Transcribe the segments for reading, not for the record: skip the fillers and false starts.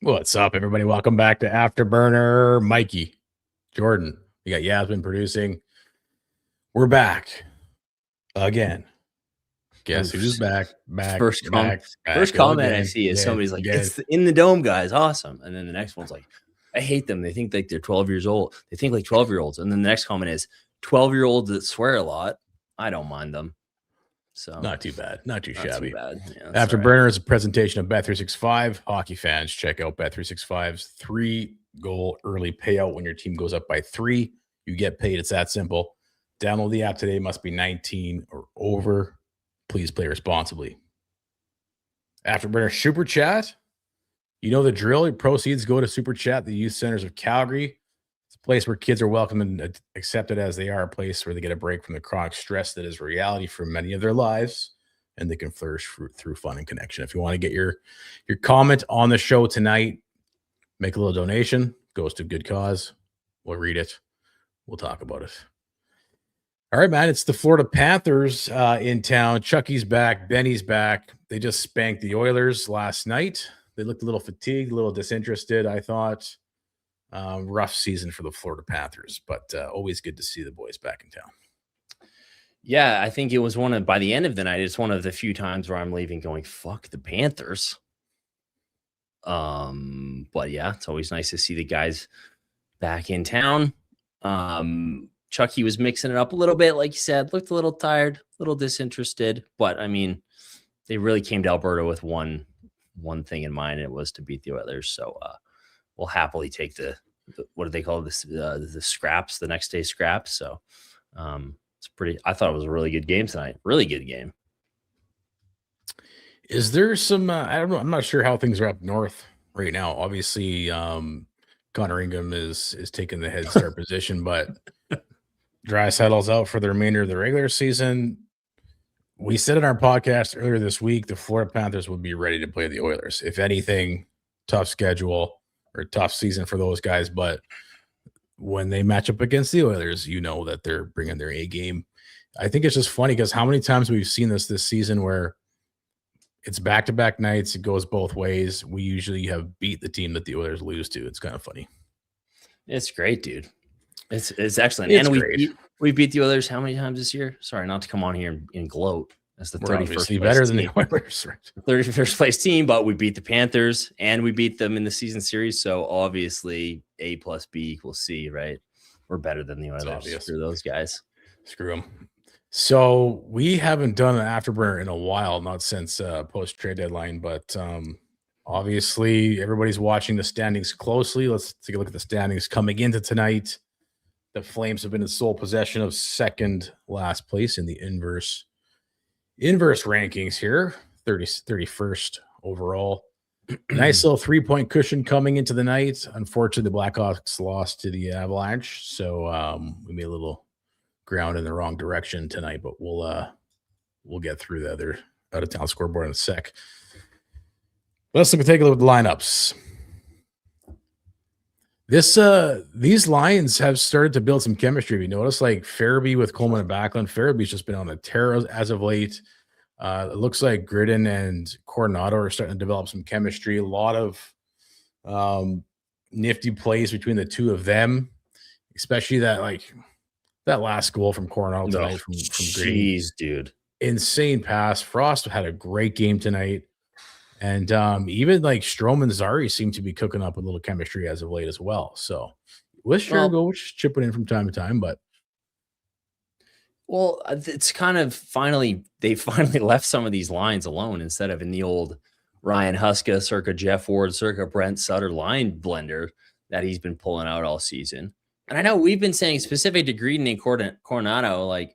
What's up, everybody? Welcome back to Afterburner. Mikey, Jordan, we got Yasmin producing. We're back again. Guess who's back? First comment I see is somebody's like, it's in the dome, guys. Awesome. And then the next one's like, I hate them. They think like they're 12 years old. They think like 12-year-olds. And then the next comment is 12-year-olds that swear a lot. I don't mind them. So not too bad. Not too shabby. Bad. Yeah, Afterburner is a presentation of Bet365. Hockey fans, check out Bet365's 3-goal early payout. When your team goes up by 3, you get paid. It's that simple. Download the app today. Must be 19 or over. Please play responsibly. Afterburner Super Chat. You know the drill. Your proceeds go to Super Chat, the youth centers of Calgary. It's a place where kids are welcome and accepted as they are, a place where they get a break from the chronic stress that is reality for many of their lives, and they can flourish through fun and connection. If you want to get your comment on the show tonight, make a little donation. Goes to a good cause. We'll read it. We'll talk about it. All right, man, it's the Florida Panthers in town. Chucky's back. Benny's back. They just spanked the Oilers last night. They looked a little fatigued, a little disinterested, I thought. Rough season for the Florida Panthers, but always good to see the boys back in town. Yeah, I think it was by the end of the night, it's one of the few times where I'm leaving going, fuck the Panthers. But yeah, it's always nice to see the guys back in town. Chucky was mixing it up a little bit, like you said, looked a little tired, a little disinterested, but I mean, they really came to Alberta with one thing in mind, and it was to beat the Oilers. So we'll happily take the what do they call this? The scraps, the next day scraps. So it's pretty. I thought it was a really good game tonight. Really good game. Is there some? I don't know. I'm not sure how things are up north right now. Obviously, Connor Ingham is taking the head start position, but Draisaitl's out for the remainder of the regular season. We said in our podcast earlier this week, the Florida Panthers would be ready to play the Oilers. If anything, tough schedule or tough season for those guys. But when they match up against the Oilers, you know that they're bringing their A game. I think it's just funny because how many times we've seen this season where it's back-to-back nights. It goes both ways. We usually have beat the team that the Oilers lose to. It's kind of funny. It's great, dude. It's excellent. It's and we beat the Oilers how many times this year? Sorry, not to come on here and gloat. That's the 31st better than the Oilers, right? 31st place team, but we beat the Panthers and we beat them in the season series. So obviously A plus B equals C, right? We're better than the Oilers. Screw those guys. Screw them. So we haven't done an Afterburner in a while, not since post-trade deadline, but obviously everybody's watching the standings closely. Let's take a look at the standings coming into tonight. The Flames have been in sole possession of second last place in the inverse rankings here, 31st overall. Nice little 3-point cushion coming into the night. Unfortunately, the Blackhawks lost to the Avalanche, so we made a little ground in the wrong direction tonight, but we'll get through the other out-of-town scoreboard in a sec. Let's take a look at the lineups. These lines have started to build some chemistry. We noticed like Farabee with Coleman and Backlund. Farabee's just been on the tear as of late. It looks like Gridden and Coronado are starting to develop some chemistry. A lot of nifty plays between the two of them, especially that last goal from Coronado tonight from Gridden. Jeez, dude. Insane pass. Frost had a great game tonight. And even like Strome and Zari seem to be cooking up a little chemistry as of late as well. So with Shergovich chipping in from time to time, but it's kind of they finally left some of these lines alone instead of in the old Ryan Huska, circa Jeff Ward, circa Brent Sutter line blender that he's been pulling out all season. And I know we've been saying specific to Gridden and Coronado, like,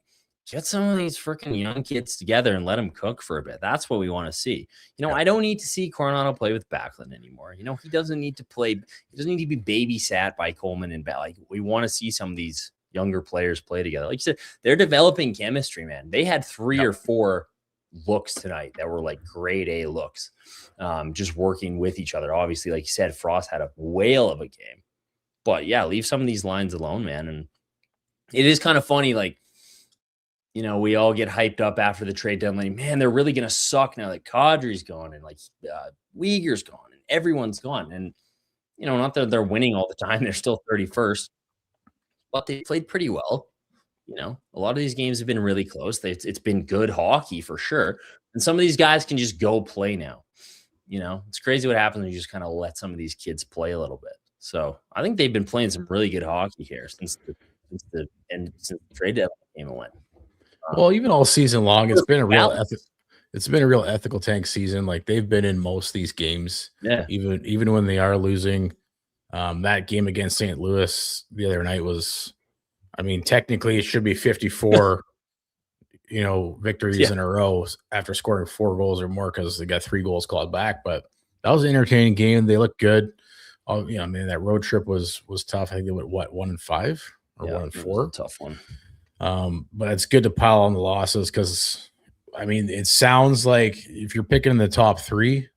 get some of these freaking young kids together and let them cook for a bit. That's what we want to see. I don't need to see Coronado play with Backlund anymore. He doesn't need to play. He doesn't need to be babysat by Coleman and Like, we want to see some of these younger players play together. Like you said, they're developing chemistry, man. They had 3 or 4 looks tonight that were like grade A looks, just working with each other. Obviously, like you said, Frost had a whale of a game. But yeah, leave some of these lines alone, man. And it is kind of funny, like, we all get hyped up after the trade deadline. Man, they're really going to suck now that Kadri's gone and like Uyghur's gone and everyone's gone. And not that they're winning all the time. They're still 31st, but they played pretty well. A lot of these games have been really close. It's been good hockey for sure. And some of these guys can just go play now. It's crazy what happens when you just kind of let some of these kids play a little bit. So I think they've been playing some really good hockey here since the trade deadline came and went. Well, even all season long, it's been a real ethical tank season. Like they've been in most of these games, even when they are losing. That game against St. Louis the other night was, I mean, technically it should be 54, victories in a row after scoring 4 goals or more because they got 3 goals called back. But that was an entertaining game. They looked good. That road trip was tough. I think they went 1-5 or 1-4. A tough one. But it's good to pile on the losses because, I mean, it sounds like if you're picking in the top 3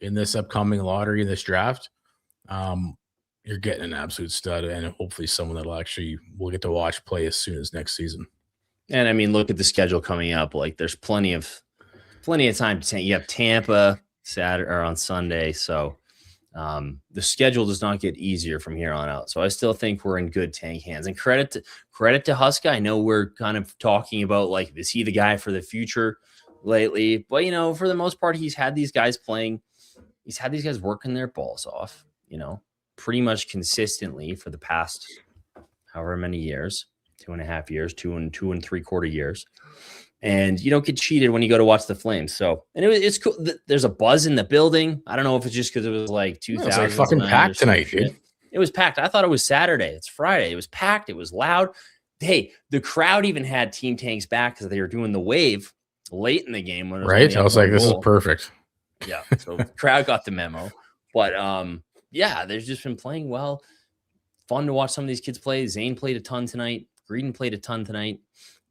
in this upcoming lottery, in this draft, you're getting an absolute stud and hopefully someone that we'll get to watch play as soon as next season. And I mean, look at the schedule coming up. Like there's plenty of time to you have Tampa Saturday or on Sunday. So the schedule does not get easier from here on out. So I still think we're in good tank hands. And credit to Huska. I know we're kind of talking about like, is he the guy for the future lately? But for the most part, he's had these guys playing. He's had these guys working their balls off, pretty much consistently for the past however many years, 2.5 years, 2 3/4 years. And you don't get cheated when you go to watch the Flames. So, and it's cool. There's a buzz in the building. I don't know if it's just because it was like 2000. It was like fucking packed tonight, dude. It was packed. I thought it was Saturday. It's Friday. It was packed. It was loud. Hey, the crowd even had team tanks back because they were doing the wave late in the game. Right. I was like, this is perfect. Yeah. So the crowd got the memo. But they've just been playing well. Fun to watch some of these kids play. Zane played a ton tonight. Greedon played a ton tonight.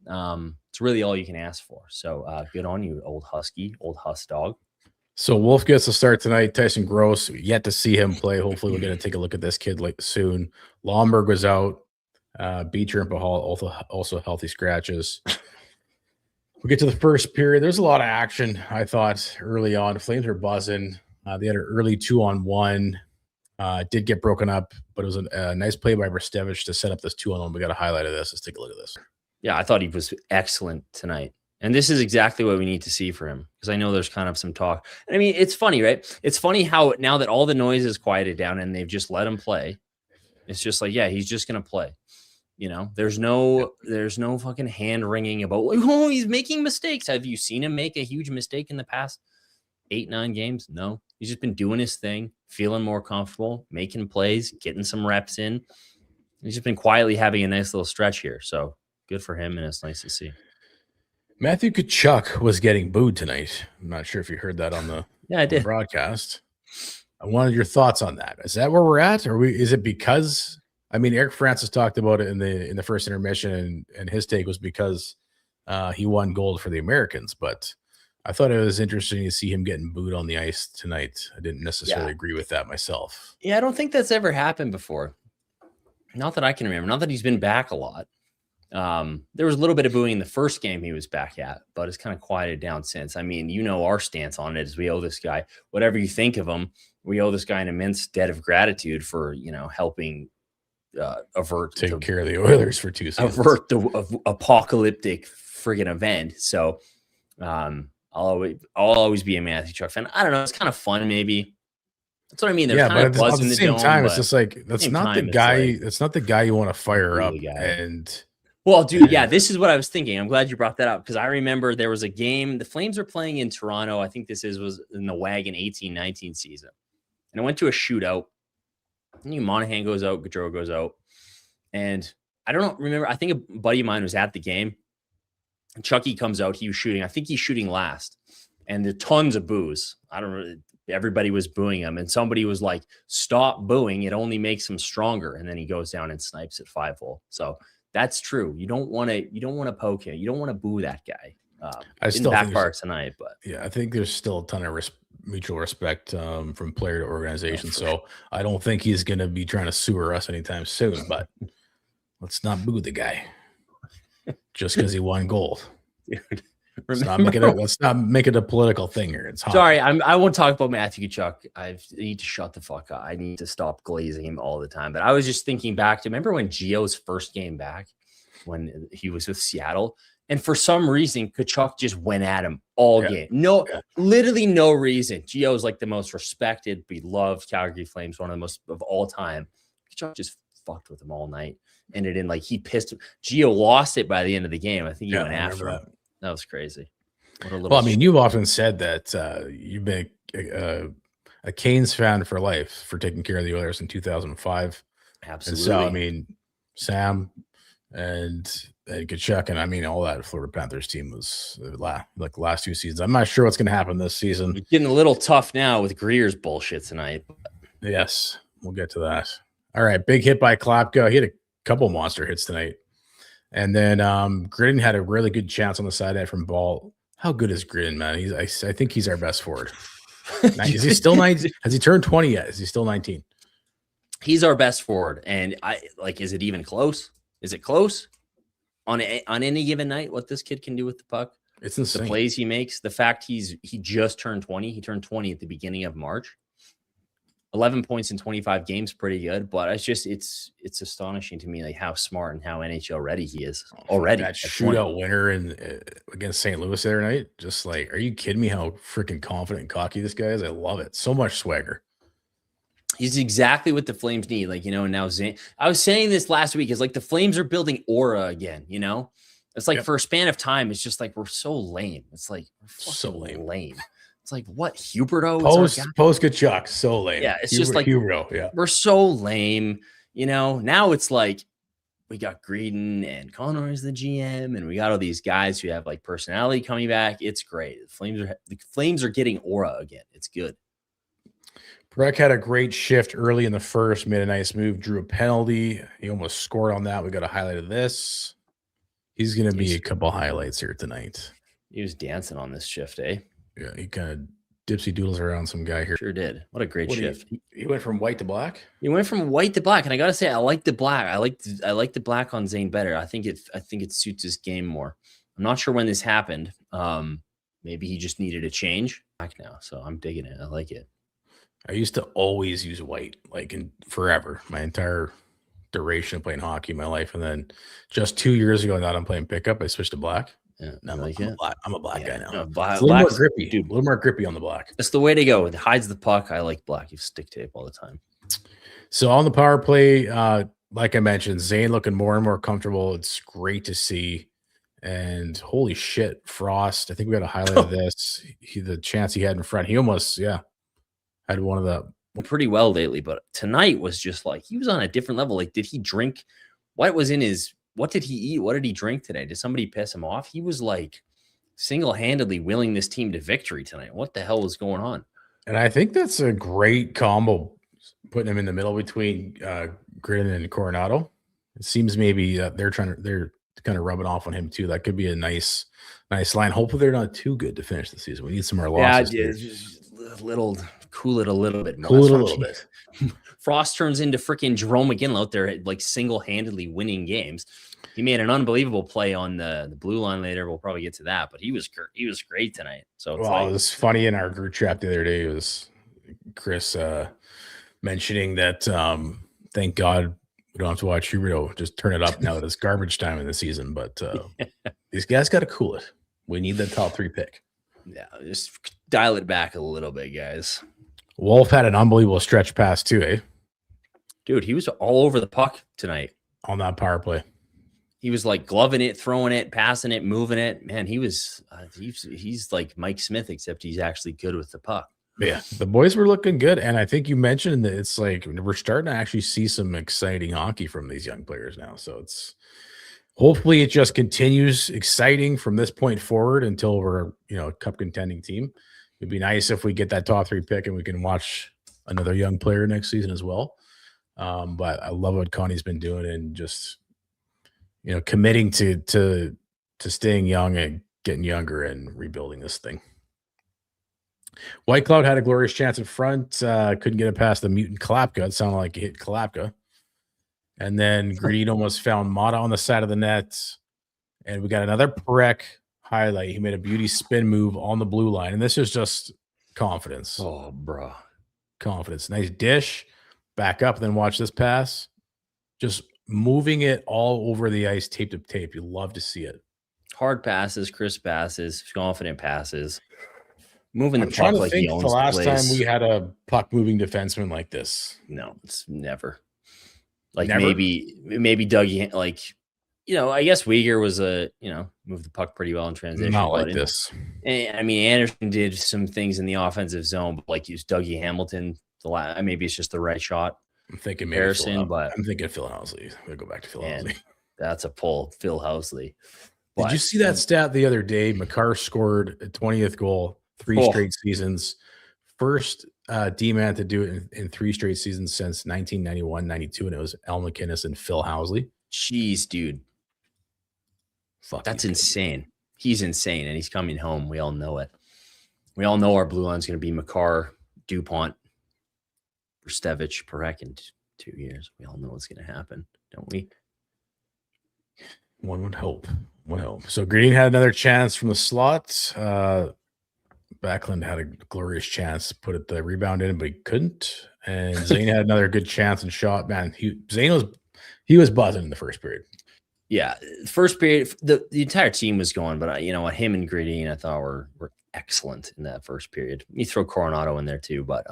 It's really all you can ask for. So good on you, old Husky, old Huss dog. So Wolf gets to start tonight. Tyson Gross, yet to see him play. Hopefully we're going to take a look at this kid soon. Lomberg was out. Beecher and Pahal also healthy scratches. We get to the first period. There's a lot of action, I thought, early on. The Flames were buzzing. They had an early 2-on-1. Did get broken up, but it was a nice play by Restevich to set up this 2-on-1. We got a highlight of this. Let's take a look at this. Yeah, I thought he was excellent tonight. And this is exactly what we need to see for him because I know there's kind of some talk. And I mean, it's funny, right? It's funny how now that all the noise is quieted down and they've just let him play, it's just like, yeah, he's just going to play. There's no fucking hand wringing about, oh, he's making mistakes. Have you seen him make a huge mistake in the past 8-9 games? No. He's just been doing his thing, feeling more comfortable, making plays, getting some reps in. He's just been quietly having a nice little stretch here. So good for him, and it's nice to see. Matthew Tkachuk was getting booed tonight. I'm not sure if you heard that on the broadcast. I wanted your thoughts on that. Is that where we're at? Or is it because – I mean, Eric Francis talked about it in the first intermission, and his take was because he won gold for the Americans. But I thought it was interesting to see him getting booed on the ice tonight. I didn't necessarily agree with that myself. Yeah, I don't think that's ever happened before. Not that I can remember. Not that he's been back a lot. There was a little bit of booing in the first game he was back at, but it's kind of quieted down since. I mean, our stance on it is we owe this guy, whatever you think of him, we owe this guy an immense debt of gratitude for, helping take care of the Oilers for 2 seasons. Avert the apocalyptic friggin' event. So I'll always be a Matthew Tkachuk fan. I don't know. It's kind of fun, maybe. That's what I mean. There's kind of buzz in the same dome, time, it's just like that's not the guy. That's not the guy you want to fire up. Well, dude, yeah, this is what I was thinking. I'm glad you brought that up because I remember there was a game. The Flames were playing in Toronto. I think was in the Wagon 18-19 season, and I went to a shootout. And Monahan goes out, Gaudreau goes out, and I don't remember. I think a buddy of mine was at the game. And Chucky comes out. He was shooting. I think he's shooting last, and there's tons of boos. I don't know. Everybody was booing him, and somebody was like, "Stop booing! It only makes him stronger." And then he goes down and snipes at 5-hole. So that's true. You don't want to poke him. You don't want to boo that guy. I still backfire tonight, but yeah, I think there's still a ton of mutual respect from player to organization. So I don't think he's going to be trying to sewer us anytime soon. But let's not boo the guy just because he won gold. Dude, Let's not make it a political thing here. It's hockey. Sorry, I won't talk about Matthew Tkachuk. I need to shut the fuck up. I need to stop glazing him all the time. But I was just thinking back to remember when Gio's first game back when he was with Seattle, and for some reason Tkachuk just went at him all game. Literally no reason. Gio's like the most respected, beloved Calgary Flames, one of the most of all time. Tkachuk just fucked with him all night. Ended in like he pissed him. Gio lost it by the end of the game. I think he went after him. That was crazy. Well, I mean, you've often said that you've been a Canes fan for life for taking care of the Oilers in 2005. Absolutely. And so, I mean, Sam and Tkachuk, and I mean, all that Florida Panthers team was like last 2 seasons. I'm not sure what's going to happen this season. It's getting a little tough now with Greer's bullshit tonight. Yes, we'll get to that. All right, big hit by Klapka. He had a couple monster hits tonight. And then Gridden had a really good chance on the side net from Ball. How good is Gridden, man? I think he's our best forward. Is he still 19? Has he turned 20 yet? Is he still 19? He's our best forward. And is it even close? Is it close on any given night? What this kid can do with the puck? It's insane. The plays he makes, the fact he just turned 20. He turned 20 at the beginning of March. 11 points in 25 games, pretty good, but it's astonishing to me like how smart and how NHL ready he is already. That shootout winner against St. Louis the other night, just like, are you kidding me? How freaking confident and cocky this guy is! I love it. So much swagger. He's exactly what the Flames need. Like, now Zane. I was saying this last week. Is like the Flames are building aura again. It's like for a span of time, it's just like we're so lame. It's like we're so lame. It's like, what, Huberto? Post Tkachuk, so lame. Yeah, it's just like Huberto. Yeah, we're so lame. Now it's like we got Greedon and Connor as the GM, and we got all these guys who have like personality coming back. It's great. The Flames are getting aura again. It's good. Breck had a great shift early in the first, made a nice move, drew a penalty. He almost scored on that. We got a highlight of this. He's going to be a couple highlights here tonight. He was dancing on this shift, eh? Yeah, he kind of dipsy doodles around some guy here. Sure did. What a great shift. He went from white to black? He went from white to black. And I got to say, I like the black. I like the black on Zane better. I think it suits his game more. I'm not sure when this happened. Maybe he just needed a change. Black now. So I'm digging it. I like it. I used to always use white, like in forever, my entire duration of playing hockey in my life. And then just 2 years ago, now that I'm playing pickup, I switched to black. Yeah, I'm a black guy now. No, it's a little more grippy, dude. A little more grippy on the black. That's the way to go. It hides the puck. I like black. You stick tape all the time. So on the power play, like I mentioned, Zane looking more and more comfortable. It's great to see. And holy shit, Frost. I think we got a highlight of this. The chance he had in front. He almost, had one of the pretty well lately, but tonight was just like he was on a different level. Like, did he drink? What did he eat? What did he drink today? Did somebody piss him off? He was like single-handedly willing this team to victory tonight. What the hell was going on? And I think that's a great combo, putting him in the middle between Gridden and Coronado. It seems maybe they're kind of rubbing off on him too. That could be a nice line. Hopefully they're not too good to finish the season. We need some more losses. Yeah, just cool it a little bit more. Cool it a little bit. Frost turns into freaking Jerome McGinley out there, like single-handedly winning games. He made an unbelievable play on the blue line later. We'll probably get to that, but he was great tonight. So it's it was funny in our group chat the other day. It was Chris mentioning that thank God we don't have to watch Huberto just turn it up now that it's garbage time in the season. But these guys got to cool it. We need the top 3 pick. Yeah, just dial it back a little bit, guys. Wolf had an unbelievable stretch pass too, eh? Dude, he was all over the puck tonight. On that power play. He was like gloving it, throwing it, passing it, moving it. Man, he was he's like Mike Smith, except he's actually good with the puck. Yeah, the boys were looking good. And I think you mentioned that it's like we're starting to actually see some exciting hockey from these young players now. So hopefully it just continues exciting from this point forward until we're, a cup contending team. It'd be nice if we get that top 3 pick and we can watch another young player next season as well. But I love what Connie's been doing and just, committing to staying young and getting younger and rebuilding this thing. White Cloud had a glorious chance in front. Couldn't get it past the mutant Klapka. It sounded like it hit Klapka. And then Green almost found Mata on the side of the net. And we got another Perek highlight. He made a beauty spin move on the blue line, and this is just confidence. Oh, bro. Confidence. Nice dish. Back up, then watch this pass. Just moving it all over the ice, tape to tape. You love to see it. Hard passes, crisp passes, confident passes. Moving the I'm trying puck to like think he owns the last the time place. we had a puck moving defenseman like this. No, it's never. Like Never? maybe Dougie, like, I guess Uyghur was moved the puck pretty well in transition. Not like this. I mean, Anderson did some things in the offensive zone, but like use Dougie Hamilton. Maybe it's just the right shot. I'm thinking Comparison, but I'm thinking Phil Housley. We'll go back to Phil Housley. That's a pull, Phil Housley. Did you see that stat the other day? McCarr scored a 20th goal, 3 straight seasons. First D-man to do it in 3 straight seasons since 1991-92, and it was Al McInnes and Phil Housley. Jeez, dude. That's insane. He's insane, and he's coming home. We all know it. We all know our blue line's going to be McCarr, DuPont, Verstevich, Perek in 2 years. We all know what's going to happen, don't we? One would hope. So Green had another chance from the slot. Backlund had a glorious chance to put the rebound in, but he couldn't. And Zane had another good chance and shot. Man, Zane was buzzing in the first period. Yeah, first period, the entire team was going, but him and Green I thought were excellent in that first period. You throw Coronado in there too, but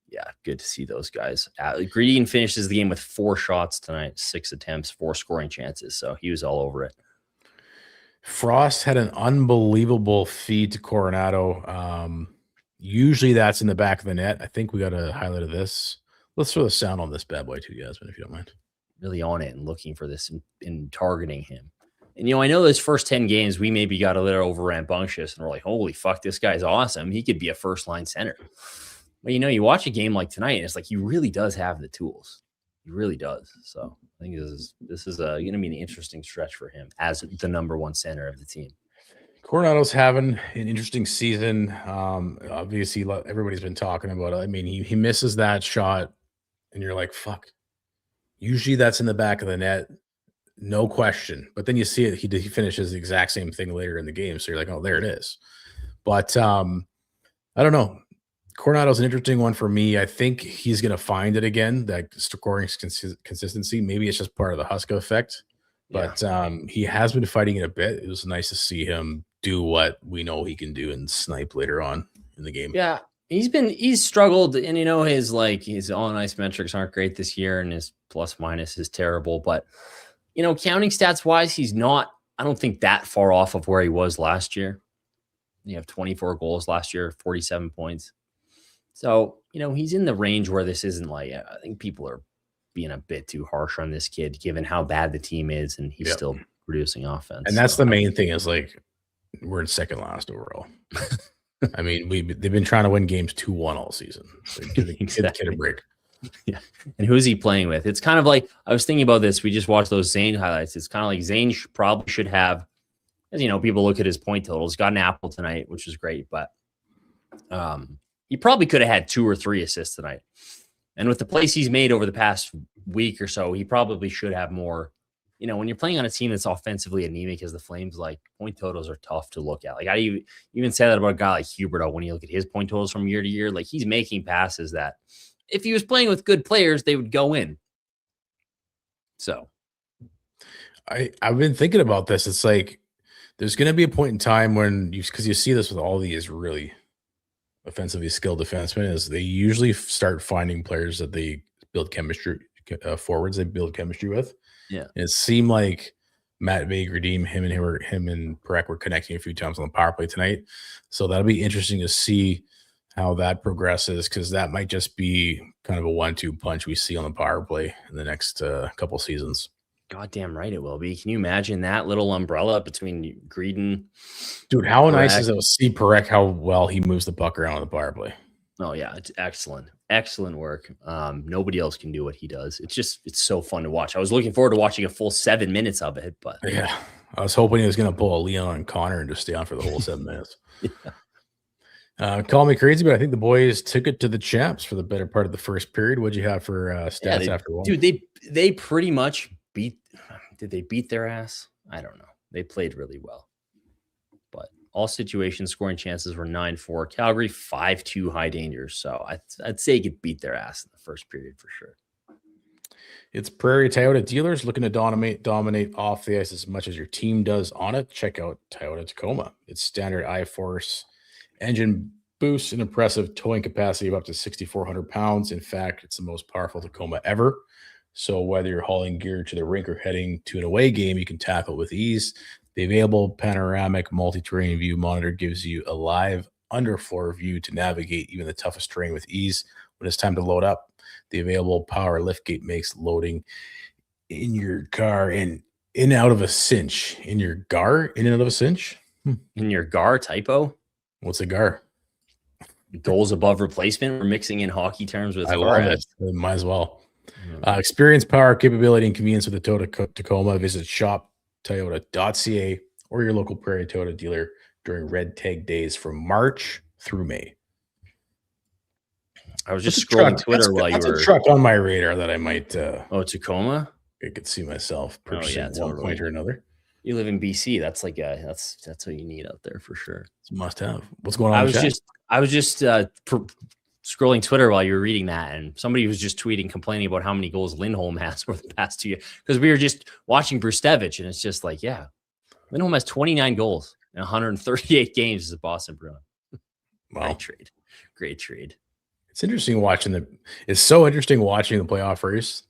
yeah, good to see those guys. Green finishes the game with 4 shots tonight, 6 attempts, 4 scoring chances, so he was all over it. Frost had an unbelievable feed to Coronado. Usually that's in the back of the net. I think we got a highlight of this. Let's throw the sound on this bad boy too, Yasmin, if you don't mind. Really on it and looking for this and targeting him. And, I know those first 10 games, we maybe got a little over rambunctious and we're like, holy fuck, this guy's awesome. He could be a first-line center. But, you watch a game like tonight and it's like he really does have the tools. He really does. So I think this is going to be an interesting stretch for him as the number 1 center of the team. Coronado's having an interesting season. Obviously, everybody's been talking about it. I mean, he misses that shot, and you're like, fuck. Usually that's in the back of the net, no question. But then you see it, he finishes the exact same thing later in the game. So you're like, oh, there it is. But I don't know. Coronado's an interesting one for me. I think he's going to find it again, that scoring consistency. Maybe it's just part of the Huska effect. But he has been fighting it a bit. It was nice to see him do what we know he can do and snipe later on in the game. Yeah, he's struggled, and his on ice metrics aren't great this year, and his plus minus is terrible. But counting stats wise, he's not. I don't think that far off of where he was last year. You have 24 goals last year, 47 points. So he's in the range where this isn't like. I think people are being a bit too harsh on this kid, given how bad the team is, and he's still producing offense. And that's the main thing is like we're in second last overall. I mean, they've been trying to win games 2-1 all season. So give the kid a break. Yeah. And who's he playing with? It's kind of like, I was thinking about this. We just watched those Zane highlights. It's kind of like Zane probably should have, as people look at his point totals, got an apple tonight, which is great, but he probably could have had 2 or 3 assists tonight. And with the plays he's made over the past week or so, he probably should have more. When you're playing on a team that's offensively anemic as the Flames, like point totals are tough to look at. Like I even say that about a guy like Huberto when you look at his point totals from year to year. Like he's making passes that if he was playing with good players, they would go in. So I've been thinking about this. It's like there's going to be a point in time when because you see this with all these really offensively skilled defensemen, is they usually start finding players that they build chemistry forwards they build chemistry with. Yeah, and it seemed like Matt Vague-Redeem, him and Perek were connecting a few times on the power play tonight. So that'll be interesting to see how that progresses, because that might just be kind of a 1-2 punch we see on the power play in the next couple seasons. Goddamn right it will be. Can you imagine that little umbrella between Greedon? Dude, how nice is it to see Perek, how well he moves the puck around on the power play? Oh, yeah. It's excellent. Excellent work. Nobody else can do what he does. It's so fun to watch. I was looking forward to watching a full 7 minutes of it, but yeah, I was hoping he was going to pull a Leon and Connor and just stay on for the whole 7 minutes. Call me crazy, but I think the boys took it to the champs for the better part of the first period. What'd you have for stats after one? Dude, they pretty much did they beat their ass? I don't know. They played really well. All situations, scoring chances were 9-4. Calgary 5-2 high danger. So I'd say you could beat their ass in the first period for sure. It's Prairie Toyota dealers looking to dominate off the ice as much as your team does on it. Check out Toyota Tacoma. Its standard I-Force engine boosts an impressive towing capacity of up to 6,400 pounds. In fact, it's the most powerful Tacoma ever. So whether you're hauling gear to the rink or heading to an away game, you can tackle it with ease. The available panoramic multi-terrain view monitor gives you a live underfloor view to navigate even the toughest terrain with ease when it's time to load up. The available power liftgate makes loading in your car in and out of a cinch. In your gar? In and out of a cinch? In your GAR typo? What's a gar? Goals above replacement. We're mixing in hockey terms with I love it. Might as well. Experience, power, capability, and convenience with the Toyota Tacoma. Visit shoptoyota.ca or your local Prairie Toyota dealer during red tag days from March through May. I was just scrolling Twitter while you were. That's a truck on my radar that I might. Tacoma. I could see myself purchasing one point or another. You live in BC. That's like that's what you need out there for sure. It's a must-have. What's going on? I was just scrolling Twitter while you were reading that, and somebody was just tweeting, complaining about how many goals Lindholm has over the past 2 years. Because we were just watching Brustevich, and it's just like, yeah, Lindholm has 29 goals in 138 games as a Boston Bruin. Wow. Great trade. It's interesting watching it's so interesting watching the playoff race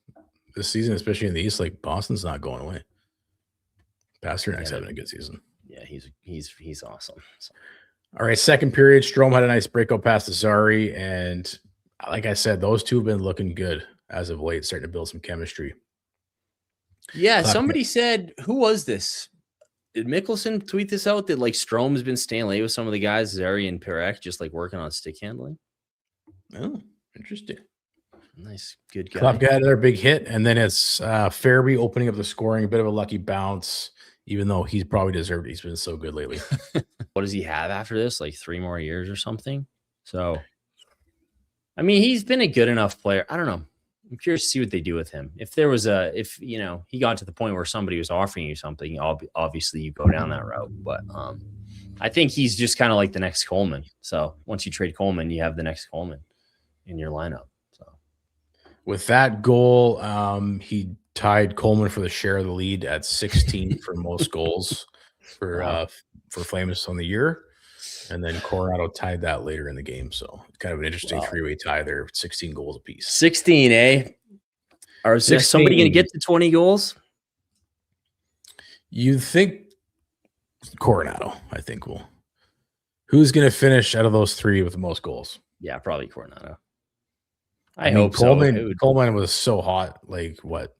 this season, especially in the East. Like Boston's not going away. Pasternak's having a good season. Yeah, he's awesome. So. All right, second period, Strome had a nice breakout pass to Zari, and like I said, those two have been looking good as of late, starting to build some chemistry. Yeah, somebody said, who was this? Did Mickelson tweet this out that like Strome's been staying late with some of the guys, Zari and Perek, just like working on stick handling? Oh, interesting. Nice, good guy. Club got another big hit, and then it's Farabee opening up the scoring, a bit of a lucky bounce, even though he's probably deserved it. He's been so good lately. What does he have after this? Like 3 more years or something? So, I mean, he's been a good enough player. I don't know. I'm curious to see what they do with him. If he got to the point where somebody was offering you something, obviously you go down that route. But I think he's just kind of like the next Coleman. So once you trade Coleman, you have the next Coleman in your lineup. So with that goal, he tied Coleman for the share of the lead at 16 for most goals for Flames on the year. And then Coronado tied that later in the game. So kind of an interesting three-way tie there, 16 goals apiece. 16, eh? Or is somebody going to get to 20 goals? You think Coronado, I think, will. Who's going to finish out of those three with the most goals? Yeah, probably Coronado. I hope Coleman, Coleman was so hot, like what?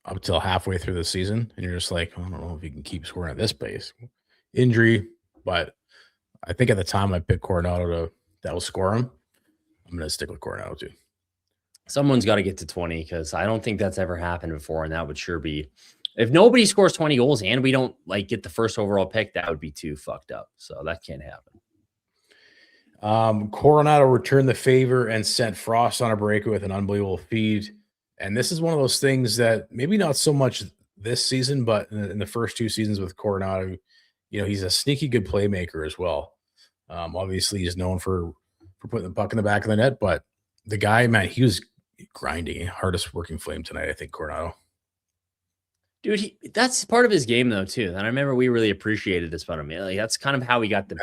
Up till halfway through the season. And you're just like, I don't know if he can keep scoring at this pace. Injury, but I think at the time I picked Coronado that will score him. I'm going to stick with Coronado too. Someone's got to get to 20 because I don't think that's ever happened before. And that would sure be, if nobody scores 20 goals and we don't like get the first overall pick, that would be too fucked up. So that can't happen. Coronado returned the favor and sent Frost on a breakaway with an unbelievable feed. And this is one of those things that maybe not so much this season, but in the first 2 seasons with Coronado, you know, he's a sneaky good playmaker as well. Obviously, he's known for putting the puck in the back of the net, but the guy, man, he was grinding, hardest working Flame tonight, I think, Coronado. Dude, that's part of his game, though, too. And I remember we really appreciated this about him. Like, that's kind of how he got the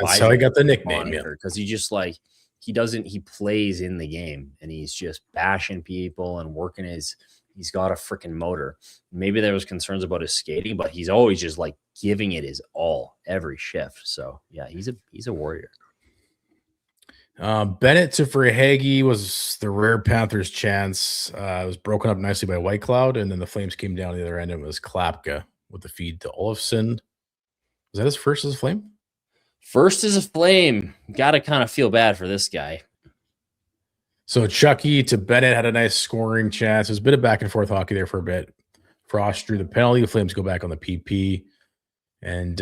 nickname, because he just like he plays in the game and he's just bashing people and working he's got a freaking motor. Maybe there was concerns about his skating, but he's always just like giving it his all every shift. So yeah, he's a warrior. Bennett to Verhaeghe was the rare Panthers chance. It was broken up nicely by Whitecloud, and then the Flames came down the other end, and it was Klapka with the feed to Olofsson. Was that his first as a Flame? First as a Flame. Got to kind of feel bad for this guy. So Chucky to Bennett had a nice scoring chance. There's a bit of back and forth hockey there for a bit. Frost drew the penalty. The Flames go back on the PP. And,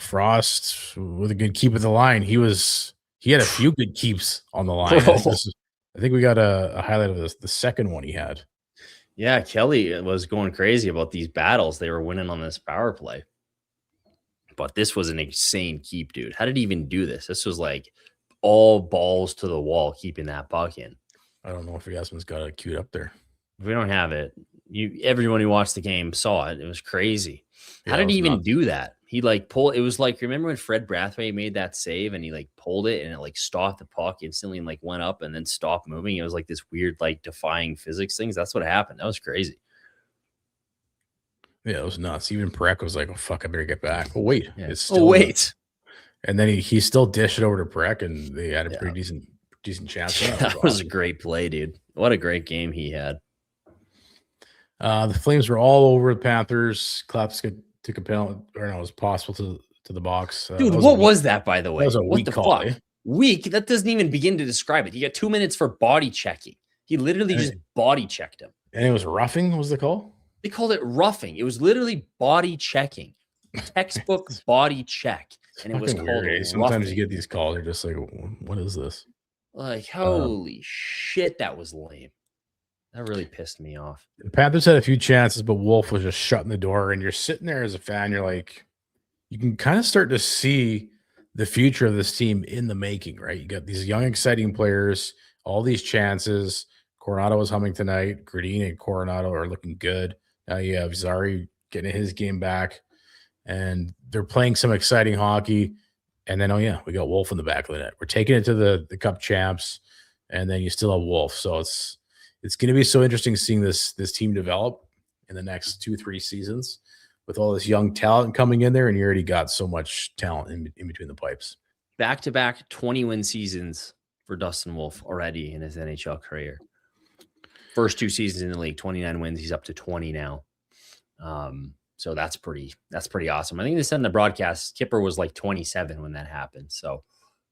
Frost with a good keep of the line. He had a few good keeps on the line. I think we got a highlight of the second one he had. Yeah, Kelly was going crazy about these battles they were winning on this power play. but this was an insane keep, dude. How did he even do this? This was like all balls to the wall, keeping that puck in. I don't know if Yasmin's got it queued up there. We don't have it. Everyone who watched the game saw it. It was crazy. Yeah, How did he even nuts. do that? He like pulled. It was like, remember when Fred Brathwaite made that save and he like pulled it and it like stopped the puck instantly and like went up and then stopped moving. It was like this weird like defying physics things. That's what happened. That was crazy. Yeah, it was nuts. Even Perek was like, "Oh fuck, I better get back." Oh wait, Yeah. it's still wait. And then he still dished it over to Perek, and they had a pretty decent chance. That was a great play, dude. What a great game he had. The Flames were all over the Panthers. Klapska took a penalty, or no, it was possible to the box. Dude, what was that, by the way? That was a what weak the call, fuck? eh? Weak? That doesn't even begin to describe it. He got 2 minutes for body checking. He literally just body checked him. And it was roughing, was the call? They called it roughing. It was literally body checking. Textbook body check. And it was called weird, sometimes roughing. you get these calls, you're just like, what is this? Like, holy shit, that was lame. That really pissed me off. The Panthers had a few chances, but Wolf was just shutting the door. And you're sitting there as a fan, you're like, you can kind of start to see the future of this team in the making, right? You got these young, exciting players, all these chances. Coronado was humming tonight. Gradin and Coronado are looking good. Now you have Zari getting his game back, and they're playing some exciting hockey. And then, oh yeah, we got Wolf in the back of the net. We're taking it to the Cup champs, and then you still have Wolf. So it's going to be so interesting seeing this team develop in the next 2-3 seasons with all this young talent coming in there, and you already got so much talent in between the pipes. Back-to-back 20-win seasons for Dustin Wolf already in his NHL career. First 2 seasons in the league, 29 wins. He's up to 20 now. So that's pretty awesome. I think they said in the broadcast, Kipper was like 27 when that happened. So,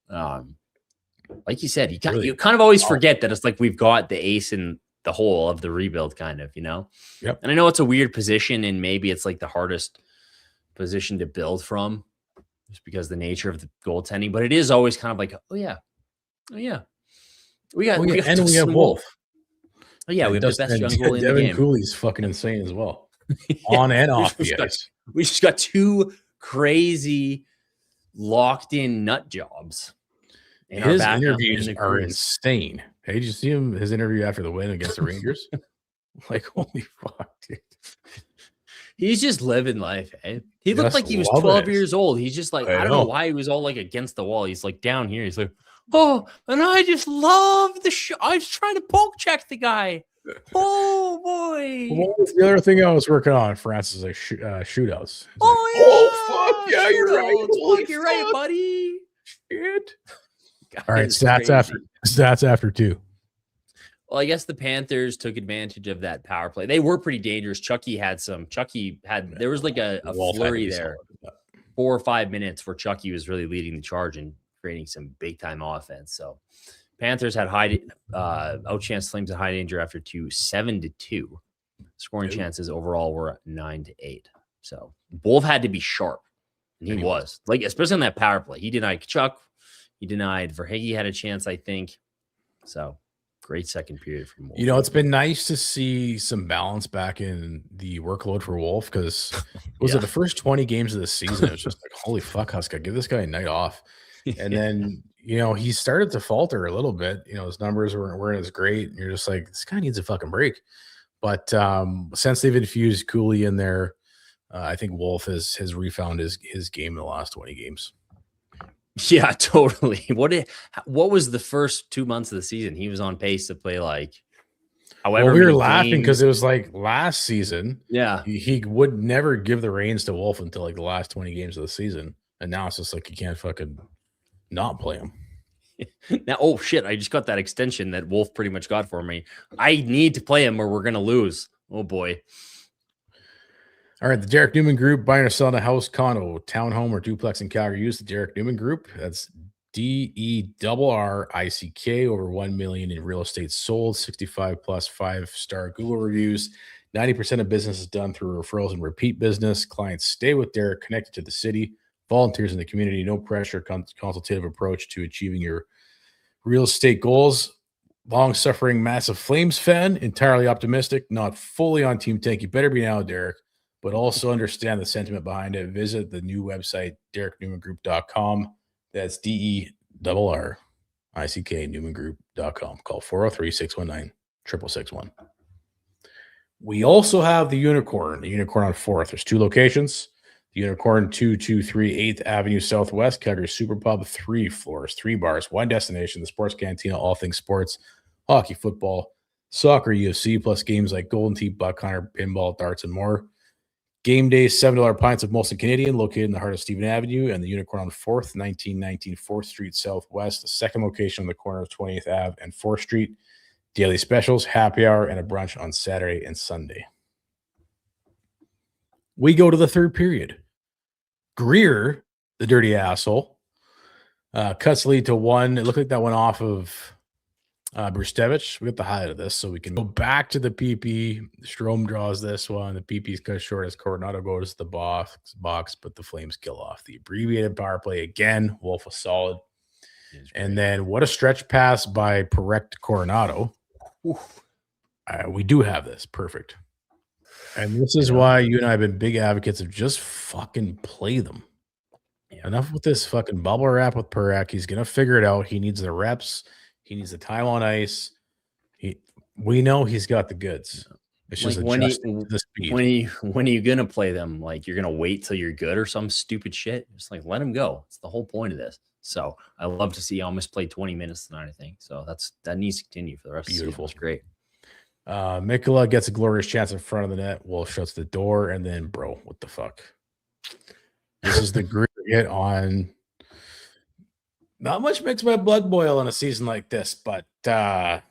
like you said, you kind of always forget that it's like we've got the ace in the hole of the rebuild, kind of, you know? Yep. And I know it's a weird position, and maybe it's like the hardest position to build from just because the nature of the goaltending, but it is always kind of like, oh yeah. We have Wolf. Oh yeah, we have the best young goalie in the game. Cooley's fucking insane as well. On and off the ice. We just got 2 crazy locked-in nut jobs. His interviews are insane. Hey, did you see his interview after the win against the Rangers? Like, holy fuck, dude. He's just living life, eh? He looked like he was 12 years old. He's just like, I don't know why he was all like against the wall. He's like down here. He's like, oh, and I just love the show. I was trying to poke check the guy. Oh boy! What was the other thing I was working on, Francis? Like shootouts. Oh fuck yeah, you're right. You're right, buddy. Shit. All right, stats after 2. Well, I guess the Panthers took advantage of that power play. They were pretty dangerous. There was like a flurry there. 4 or 5 minutes where Chucky was really leading the charge and creating some big time offense. So Panthers had outchanced Flames at high danger after 2, 7-2. Scoring chances overall were 9-8. So Wolf had to be sharp. And he was. Like, especially on that power play. He denied Chuck. He denied Verhaeghe had a chance, I think. So great second period from Wolf. You know, it's been nice to see some balance back in the workload for Wolf, because it the first 20 games of the season, it was just like, holy fuck, Huska, give this guy a night off. And then, you know, he started to falter a little bit. You know, his numbers weren't as great. And you're just like, this guy needs a fucking break. But since they've infused Cooley in there, I think Wolf has refound his game in the last 20 games. Yeah, totally. What was the first 2 months of the season? He was on pace to play like however. Well, we were laughing because it was like last season. Yeah. He would never give the reins to Wolf until like the last 20 games of the season. And now it's just like you can't fucking not play him. Now, oh shit, I just got that extension that Wolf pretty much got for me. I need to play him or we're gonna lose. Oh boy. All right, the Derek Newman Group, buying or selling a house, condo, townhome, or duplex in Calgary. Use the Derek Newman Group. That's DERRICK. Over 1 million in real estate sold. 65 plus 5-star Google reviews. 90% of business is done through referrals and repeat business. Clients stay with Derek, connected to the city. Volunteers in the community. No pressure. Consultative approach to achieving your real estate goals. Long-suffering, massive Flames fan. Entirely optimistic. Not fully on Team Tank. You better be now, Derek. but also understand the sentiment behind it. Visit the new website, DerekNewmanGroup.com. That's DERRICK, NewmanGroup.com. Call 403-619-6661. We also have the Unicorn on 4th. There's 2 locations. The Unicorn, 223 8th Avenue Southwest, Calgary Super Pub, 3 floors, 3 bars, 1 destination, the Sports Cantina, all things sports, hockey, football, soccer, UFC, plus games like Golden Tee, Buck Hunter, pinball, darts, and more. Game day, $7 pints of Molson Canadian, located in the heart of Stephen Avenue, and the Unicorn on 4th, 1919 4th Street Southwest, the second location on the corner of 20th Ave and 4th Street. Daily specials, happy hour, and a brunch on Saturday and Sunday. We go to the third period. Greer, the dirty asshole, cuts lead to 1. It looked like that went off of Brustevich. We got the highlight of this, so we can go back to the PP. Strome draws this one. The PP's cut short as Coronado goes to the box, but the Flames kill off the abbreviated power play again. Wolf was solid. And then what a stretch pass by Parekh to Coronado. We do have this. Perfect. And this is why you and I have been big advocates of just fucking play them. Enough with this fucking bubble wrap with Parekh. He's going to figure it out. He needs the reps. He needs the time on ice. We know he's got the goods. It's just adjusting to the speed. When are you going to play them? Like, you're going to wait till you're good or some stupid shit? Just like, let him go. It's the whole point of this. So I love to see Almas play 20 minutes tonight, I think. So that needs to continue for the rest of the season. It's great. Mikula gets a glorious chance in front of the net. Wolf shuts the door, and then, bro, what the fuck? This is the Greer hit on. Not much makes my blood boil in a season like this, but I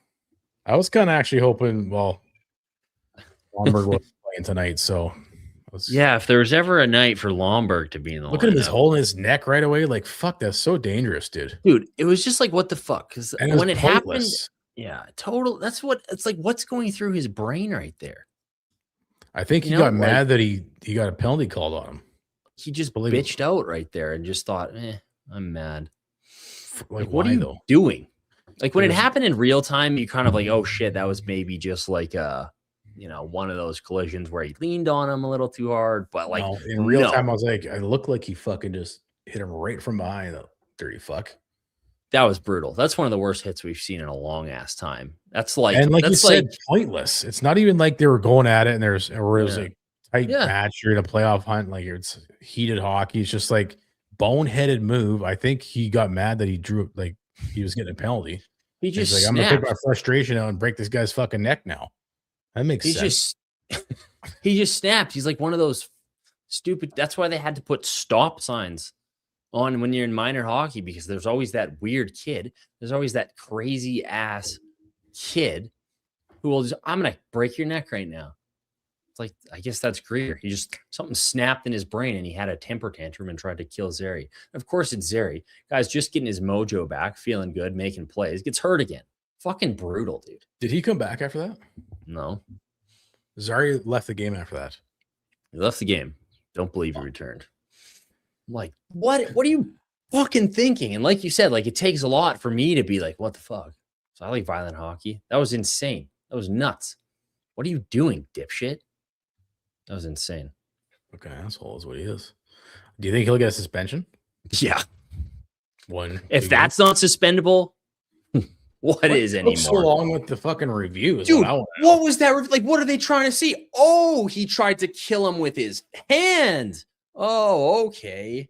was kind of actually hoping, Lomberg was playing tonight, so. If there was ever a night for Lomberg to be in the look at him, his hole in his neck right away. Like, fuck, that's so dangerous, dude. Dude, it was just like, what the fuck? Because when it happened, total. That's what it's like. What's going through his brain right there? I think he got mad that he got a penalty called on him. He just bitched out right there and just thought, I'm mad. Like what are you doing? Like, when it happened in real time, you kind of like, oh shit, that was maybe just like one of those collisions where he leaned on him a little too hard. But like in real time, I was like, I looked like he fucking just hit him right from behind. The dirty fuck. That was brutal. That's one of the worst hits we've seen in a long ass time. That's like, and like you said, pointless. It's not even like they were going at it and it was a tight match. You're in a playoff hunt. Like, it's heated hockey. It's just like boneheaded move. I think he got mad that he drew, like, he was getting a penalty. He just like, I'm gonna take my frustration out and break this guy's fucking neck now. That makes sense. He just snapped. He's like one of those stupid. That's why they had to put stop signs on when you're in minor hockey, because there's always that weird kid. There's always that crazy ass kid who will just, I'm going to break your neck right now. It's like, I guess that's Greer. He just, something snapped in his brain and he had a temper tantrum and tried to kill Zary. Of course, it's Zary. Guy's just getting his mojo back, feeling good, making plays, gets hurt again. Fucking brutal, dude. Did he come back after that? No. Zary left the game after that. He left the game. Don't believe he returned. I'm like, what are you fucking thinking? And like you said, like, it takes a lot for me to be like, what the fuck? So I like violent hockey. That was insane. That was nuts. What are you doing, dipshit? That was insane. Okay, asshole is what he is. Do you think he'll get a suspension? Yeah. If game? That's not suspendable, what is anymore? So long with the fucking reviews, dude. What was that? Like, what are they trying to see? Oh, he tried to kill him with his hand. Oh, okay.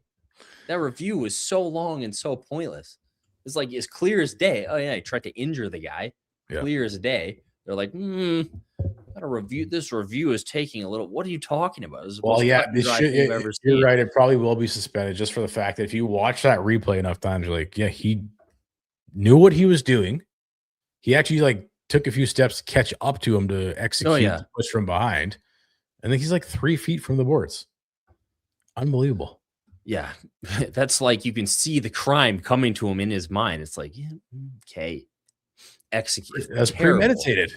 That review was so long and so pointless. It's like as clear as day. Oh yeah, he tried to injure the guy. Yeah. Clear as day. They're like, gotta review. This review is taking a little. What are you talking about? Well, yeah, you're right. It probably will be suspended just for the fact that if you watch that replay enough times, you're like, yeah, he knew what he was doing. He actually like took a few steps to catch up to him to execute the push from behind. I think he's like 3 feet from the boards. Unbelievable. Yeah, that's like you can see the crime coming to him in his mind. It's like, yeah, okay, execute. That's premeditated.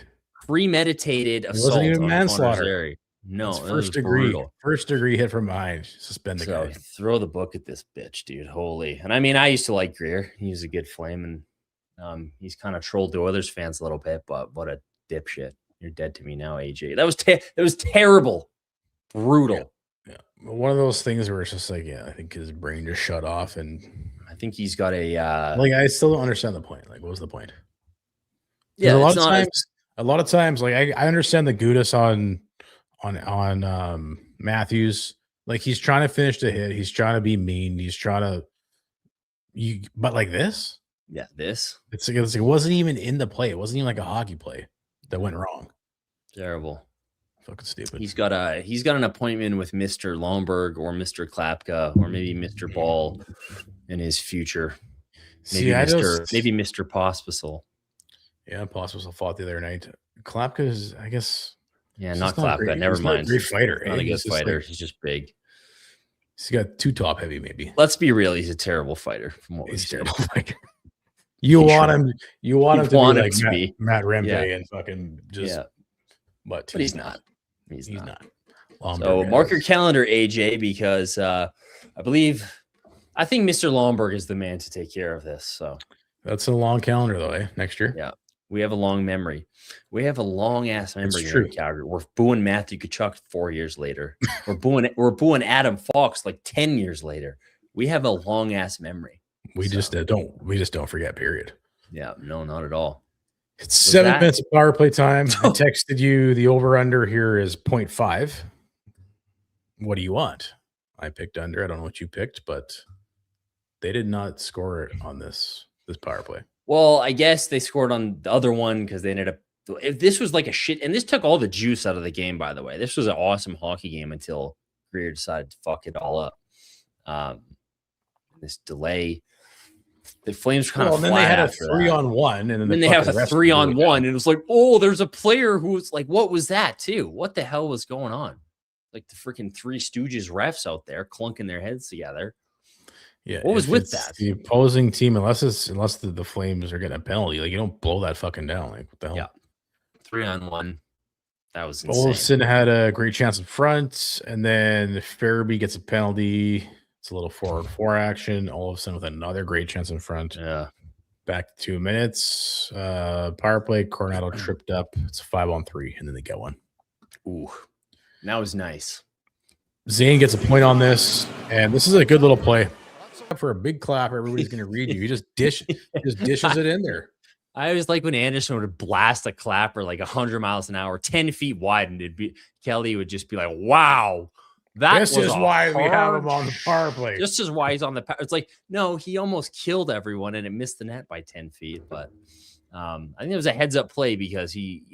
Premeditated assault. It wasn't even manslaughter. No, first degree hit from behind. Suspend the guy. Throw the book at this bitch, dude. Holy. And I mean, I used to like Greer. He was a good flame, and he's kind of trolled the Oilers fans a little bit. But what a dipshit! You're dead to me now, AJ. That was terrible. Brutal. Yeah. One of those things where it's just like, I think his brain just shut off, and I think he's got a I still don't understand the point. Like, what was the point? yeah. A lot of times, like I understand the Gudis on Matthews. Like, he's trying to finish the hit. He's trying to be mean. He's trying to but like this, this it wasn't even in the play. It wasn't even like a hockey play that went wrong. Terrible. Fucking stupid. He's got an appointment with Mr. Lomberg or Mr. Klapka or maybe Mr. Ball in his future. Maybe Mr. Pospisil. Yeah, Pospisil fought the other night. Klapka is, I guess. Yeah, not Klapka. Never mind. Not a great fighter. Not a good fighter. He's just big. He's got too top heavy, maybe. Let's be real. He's a terrible fighter. From what we said. You want him to be like Matt Rempe and fucking just. Yeah. But he's not. He's not. So mark your calendar, AJ, because I think Mr. Lomberg is the man to take care of this. So that's a long calendar, though. Next year. Yeah, we have a long memory. We have a long ass memory here in Calgary. We're booing Matthew Tkachuk 4 years later. We're booing Adam Fox like 10 years later. We have a long ass memory. We just don't forget. Period. Yeah, no, not at all. It's 7 minutes of power play time. I texted you the over-under here is 0.5. What do you want? I picked under. I don't know what you picked, but they did not score it on this power play. Well, I guess they scored on the other one because they ended up. If this was like a shit, and this took all the juice out of the game, by the way. This was an awesome hockey game until Greer decided to fuck it all up. This delay. The Flames kind of and then they had a 3-on-1, and then they have a 3-on-1, and it was like, oh, there's a player who was like, what was that too? What the hell was going on? Like the freaking Three Stooges refs out there clunking their heads together. Yeah, what was with that? The opposing team, unless the Flames are getting a penalty, like you don't blow that fucking down. Like what the hell? Yeah, 3-on-1. That was insane. Olsen had a great chance in front, and then Farabee gets a penalty. It's a little 4-on-4 action. All of a sudden, with another great chance in front. Yeah. Back to 2 minutes. Power play. Coronado tripped up. It's a 5-on-3, and then they get one. Ooh, that was nice. Zane gets a point on this, and this is a good little play. For a big clap, everybody's going to read you. He just dishes it in there. I always like when Anderson would blast a clapper like 100 miles an hour, 10 feet wide, and Kelly would just be like, "Wow." This is why we have him on the power play. This is why he's on the power. It's like, no, he almost killed everyone and it missed the net by 10 feet. But I think it was a heads up play because he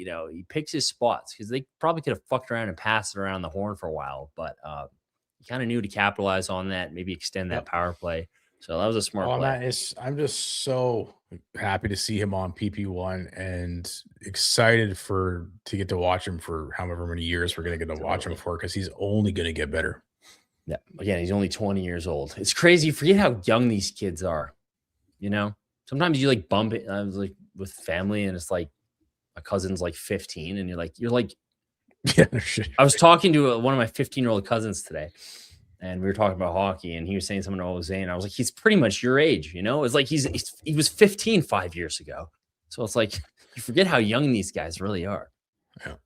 picks his spots because they probably could have fucked around and passed it around the horn for a while. But he kind of knew to capitalize on that, maybe extend that power play. So that was a smart play. I'm just so happy to see him on PP1 and excited to get to watch him for however many years we're going to get to watch him for, because he's only going to get better. Yeah. Again, he's only 20 years old. It's crazy. Forget how young these kids are. You know, sometimes you like bump it. I was like with family and it's like my cousin's like 15 and you're like, yeah, no shit. I was talking to one of my 15-year-old cousins today. And we were talking about hockey, and he was saying something to Zane. I was like, he's pretty much your age, you know? It's like he was 15 5 years ago. So it's like you forget how young these guys really are. Yeah.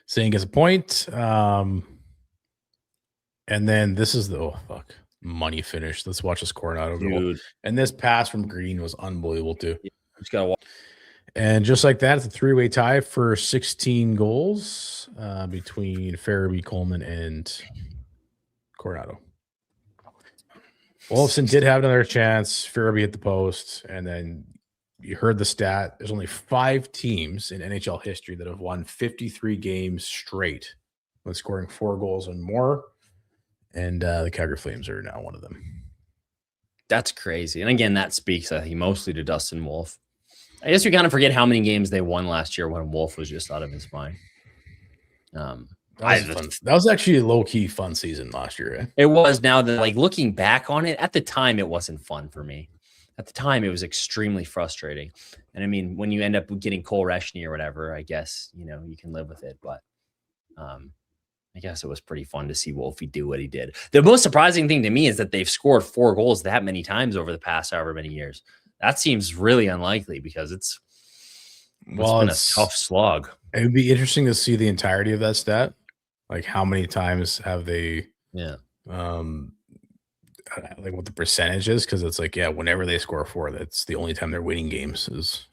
Zane gets a point. And then this is the money finish. Let's watch this Coronado goal. And this pass from Green was unbelievable too. Yeah, just gotta watch. And just like that, it's a 3-way tie for 16 goals between Farabee, Coleman, and Coronado. Olofsson did have another chance. Farabee hit the post, and then you heard the stat. There's only 5 teams in NHL history that have won 53 games straight when scoring 4 goals and more, and the Calgary Flames are now one of them. That's crazy. And again, that speaks, I think, mostly to Dustin Wolf. I guess we kind of forget how many games they won last year when Wolf was just out of his mind. That was actually a low-key fun season last year. Eh? It was. Now that like looking back on it, at the time it wasn't fun for me. At the time it was extremely frustrating. And I mean, when you end up getting Cole Reshny or whatever, I guess you can live with it. But I guess it was pretty fun to see Wolfie do what he did. The most surprising thing to me is that they've scored 4 goals that many times over the past however many years. That seems really unlikely because it's been a tough slog. It would be interesting to see the entirety of that stat. Like, how many times have they, Yeah. like what the percentage is? Because it's like, yeah, whenever they score 4, that's the only time they're winning games.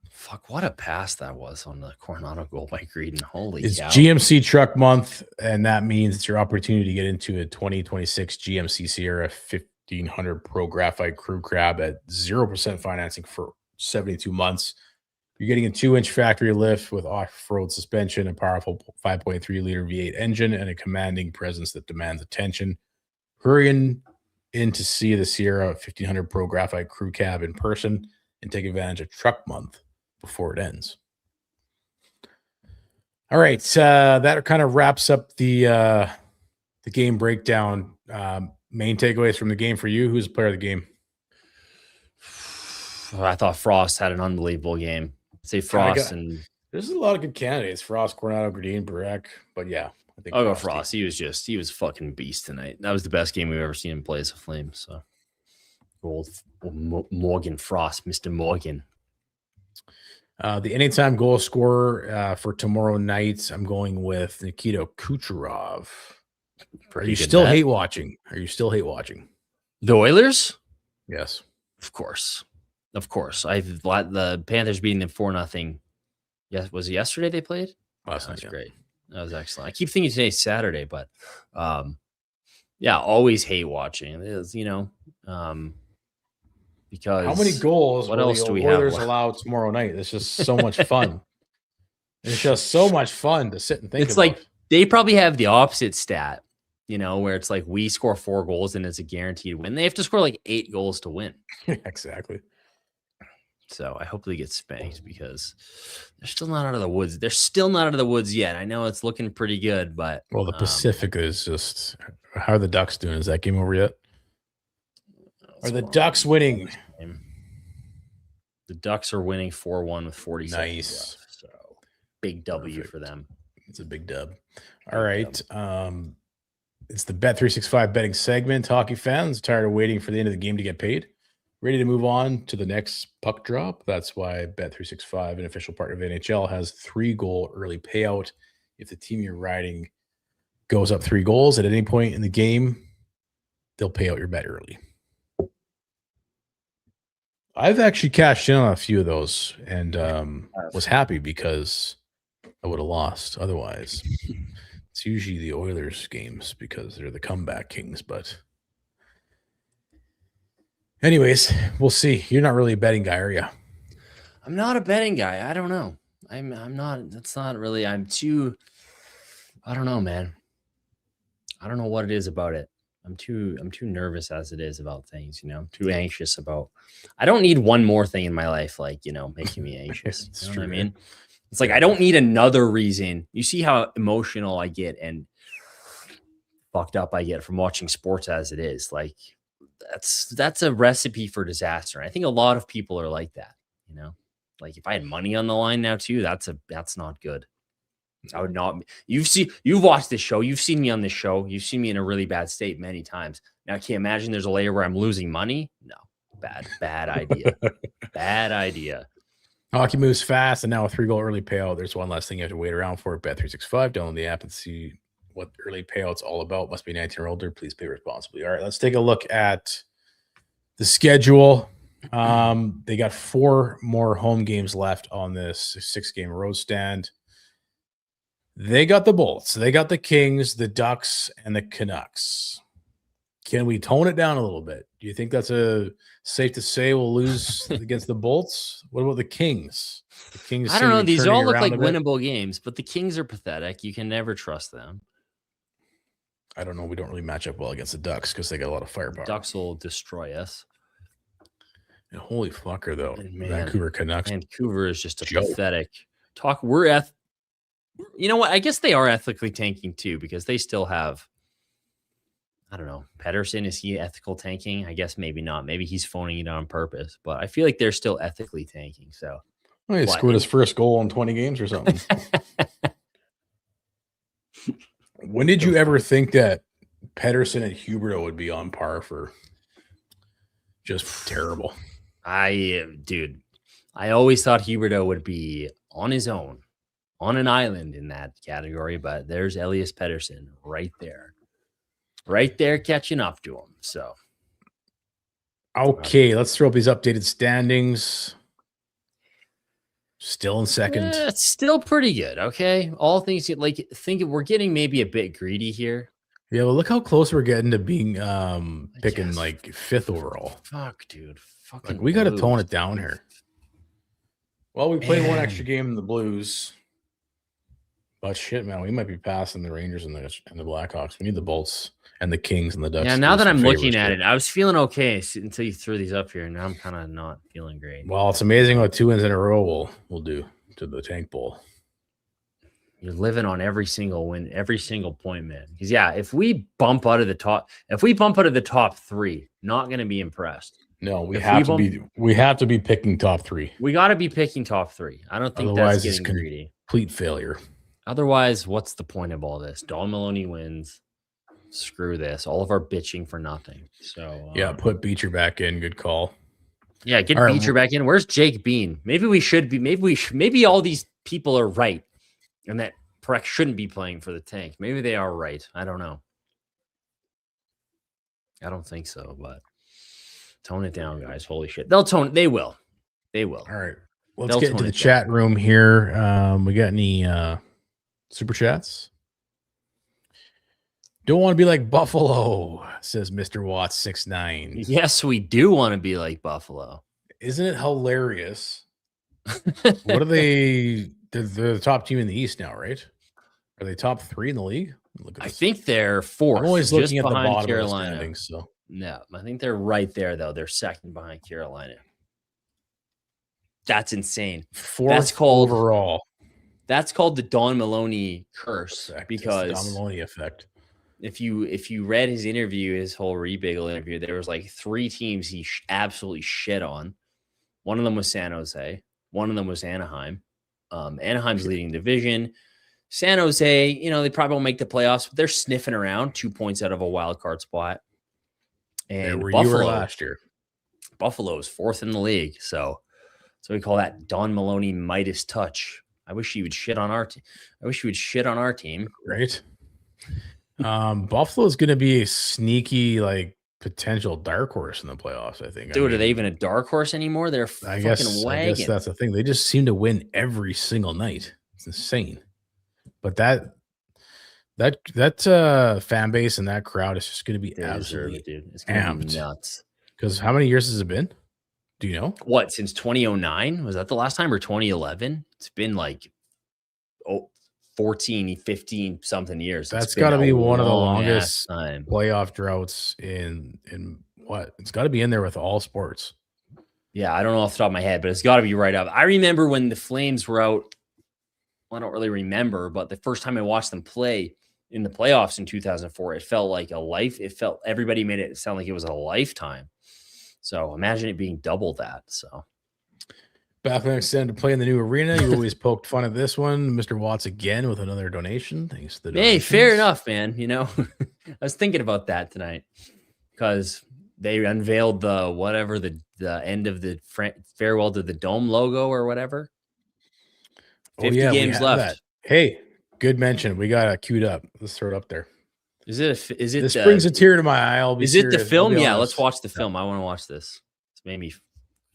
Fuck, what a pass that was on the Coronado goal by Greedon. Holy It's cow. GMC Truck Month, and that means it's your opportunity to get into a 2026 GMC Sierra 1500 Pro Graphite Crew Cab at 0% financing for 72 months. You're getting a 2-inch factory lift with off-road suspension, a powerful 5.3-liter V8 engine, and a commanding presence that demands attention. Hurry in to see the Sierra 1500 Pro Graphite Crew Cab in person and take advantage of Truck Month before it ends. All right, that kind of wraps up the game breakdown. Main takeaways from the game for you. Who's the player of the game? I thought Frost had an unbelievable game. Say Frost and there's a lot of good candidates: Frost, Coronado, Gradine, Barek. But yeah, I think I'll go Frost. He was fucking beast tonight. That was the best game we've ever seen him play as a Flame. So, old Morgan Frost, Mr. Morgan. The anytime goal scorer for tomorrow night, I'm going with Nikita Kucherov. Are you still hate watching? The Oilers? Yes, of course. The Panthers beating them 4-0. Yes, was it yesterday they played? Last night. That's great. That was excellent. I keep thinking today's Saturday, but yeah, always hate watching. It is, because how many goals what will else the do we Oilers have allow tomorrow night? It's just so much fun. It's just so much fun to sit and think. It's about. like they probably have the opposite stat, where it's like we score 4 goals and it's a guaranteed win. They have to score like 8 goals to win. Exactly. So I hope they get spanked because they're still not out of the woods. They're still not out of the woods yet. I know it's looking pretty good, but well, the Pacific is just. How are the Ducks doing? Is that game over yet? Are the Ducks winning? The Ducks are winning 4-1 with 40 seconds Nice. left. So big W for them. It's a big dub. All right. It's the Bet365 betting segment. Hockey fans tired of waiting for the end of the game to get paid. Ready to move on to the next puck drop. That's why Bet365, an official partner of NHL, has 3-goal early payout. If the team you're riding goes up 3 goals at any point in the game, they'll pay out your bet early. I've actually cashed in on a few of those and was happy because I would have lost otherwise. It's usually the Oilers games because they're the comeback kings, but anyways, we'll see. You're not really a betting guy, are you? I'm not a betting guy. I don't know. I'm not. That's not really. I don't know, man. I don't know what it is about it. I'm too nervous as it is about things, I'm too anxious about. I don't need one more thing in my life, like, making me anxious. You know what I mean? It's like I don't need another reason. You see how emotional I get and fucked up I get from watching sports as it is. Like that's a recipe for disaster. I think a lot of people are like that, Like if I had money on the line now too, that's not good. I would not. You've watched this show. You've seen me on this show. You've seen me in a really bad state many times. Now, can you imagine there's a layer where I'm losing money? No, bad idea. Bad idea. Hockey moves fast, and now a 3-goal early payout. There's one last thing you have to wait around for. Bet365. Download the app and see what early payout's all about. Must be 19 or older. Please pay responsibly. All right, let's take a look at the schedule. They got 4 more home games left on this 6-game road stand. They got the Bolts, they got the Kings, the Ducks, and the Canucks. Can we tone it down a little bit? Do you think that's safe to say we'll lose against the Bolts? What about the Kings? The Kings. I don't know. These all look like winnable games, but the Kings are pathetic. You can never trust them. I don't know. We don't really match up well against the Ducks because they got a lot of firepower. Ducks will destroy us. And holy fucker, though. Man, Vancouver Canucks. Vancouver is just a pathetic talk. You know what? I guess they are ethically tanking too because they still have, I don't know, Pedersen. Is he ethical tanking? I guess maybe not. Maybe he's phoning it on purpose, but I feel like they're still ethically tanking. So he scored his first goal in 20 games or something. When did you ever think that Pedersen and Huberdeau would be on par for just terrible? I always thought Huberdeau would be on his own. on an island in that category, but there's Elias Pettersson right there catching up to him. So, okay, let's throw up these updated standings. Still in second. It's still pretty good. Okay. All things think we're getting maybe a bit greedy here. Yeah, well, look how close we're getting to being picking like 5th overall. Fuck, dude. Fucking like we got to tone it down here. Well, we played one extra game in the Blues. But shit, man, we might be passing the Rangers and the Blackhawks. We need the Bolts and the Kings and the Ducks. Yeah, now that I'm looking at it, I was feeling okay until you threw these up here. Now I'm kind of not feeling great. Well, it's amazing what 2 wins in a row will do to the tank bowl. You're living on every single win, every single point, man. Because if we bump out of the top 3, not going to be impressed. No, we have to be picking top 3. We got to be picking top 3. I don't think otherwise that's getting greedy. Complete failure. Otherwise, what's the point of all this? Don Maloney wins. Screw this. All of our bitching for nothing. So put Beecher back in. Good call. Yeah, get Beecher back in. Where's Jake Bean? Maybe all these people are right, and that Parekh shouldn't be playing for the tank. Maybe they are right. I don't know. I don't think so, but tone it down, guys. Holy shit. They will. All right. Let's get into the chat room here. We got any super chats? Don't want to be like Buffalo, says Mr. Watts 69. Yes, we do want to be like Buffalo. Isn't it hilarious? What are they? They're the top team in the East now, right? Are they top 3 in the league? I think they're 4th. I'm always looking at the bottom Carolina. Of the standings, so. No, I think they're right there, though. They're 2nd behind Carolina. That's insane. 4th overall. That's called the Don Maloney curse because Don Maloney effect. If you read his interview, his whole Rebagel interview, there was like 3 teams he absolutely shit on. One of them was San Jose. One of them was Anaheim. Anaheim's leading division. San Jose, they probably won't make the playoffs, but they're sniffing around 2 points out of a wild card spot. And where Buffalo, you were last year. Buffalo is 4th in the league. So we call that Don Maloney Midas touch. I wish he would shit on our team. Right. Buffalo is going to be a sneaky, potential dark horse in the playoffs, I think. Dude, are they even a dark horse anymore? They're I guess that's the thing. They just seem to win every single night. It's insane. But that fan base and that crowd is just going to be absolutely it's going to be nuts. Because how many years has it been? Do you know? What, since 2009? Was that the last time, or 2011? It's been 14, 15 something years. That's got to be one of the longest playoff droughts in what? It's got to be in there with all sports. Yeah, I don't know off the top of my head, but it's got to be right up. I remember when the Flames were out. Well, I don't really remember, but the first time I watched them play in the playoffs in 2004, it felt like a life. Everybody made it sound like it was a lifetime. So imagine it being double that. So Bathman extended to play in the new arena. You always poked fun at this one. Mr. Watts again with another donation. Thanks to the Hey, fair enough, man. I was thinking about that tonight because they unveiled the end of the farewell to the Dome logo or whatever. 50 games left. That. Hey, good mention. We got it queued up. Let's throw it up there. Is it? This brings a tear to my eye. Is it the film? Yeah, let's watch the film. I want to watch this. It's made me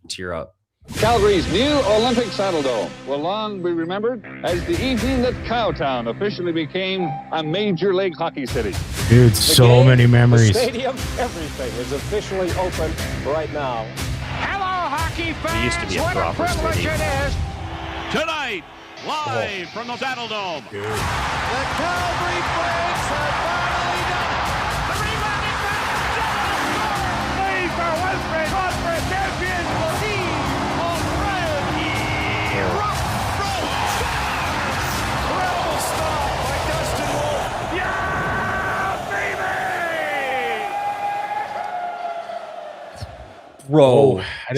tear up. Calgary's new Olympic Saddle Dome will long be remembered as the evening that Cowtown officially became a major league hockey city. Dude, so many memories. The stadium, everything is officially open right now. Hello, hockey fans. It used to be a what a proper privilege stadium. it is. Tonight, live from the Saddle Dome. Dude. The Calgary Flames have finally done it. The rebounding back. Lead for Western Conference champion. Steve O'Reilly. Rough throw. Incredible stop by Dustin Wolf. Yeah, baby. Bro, I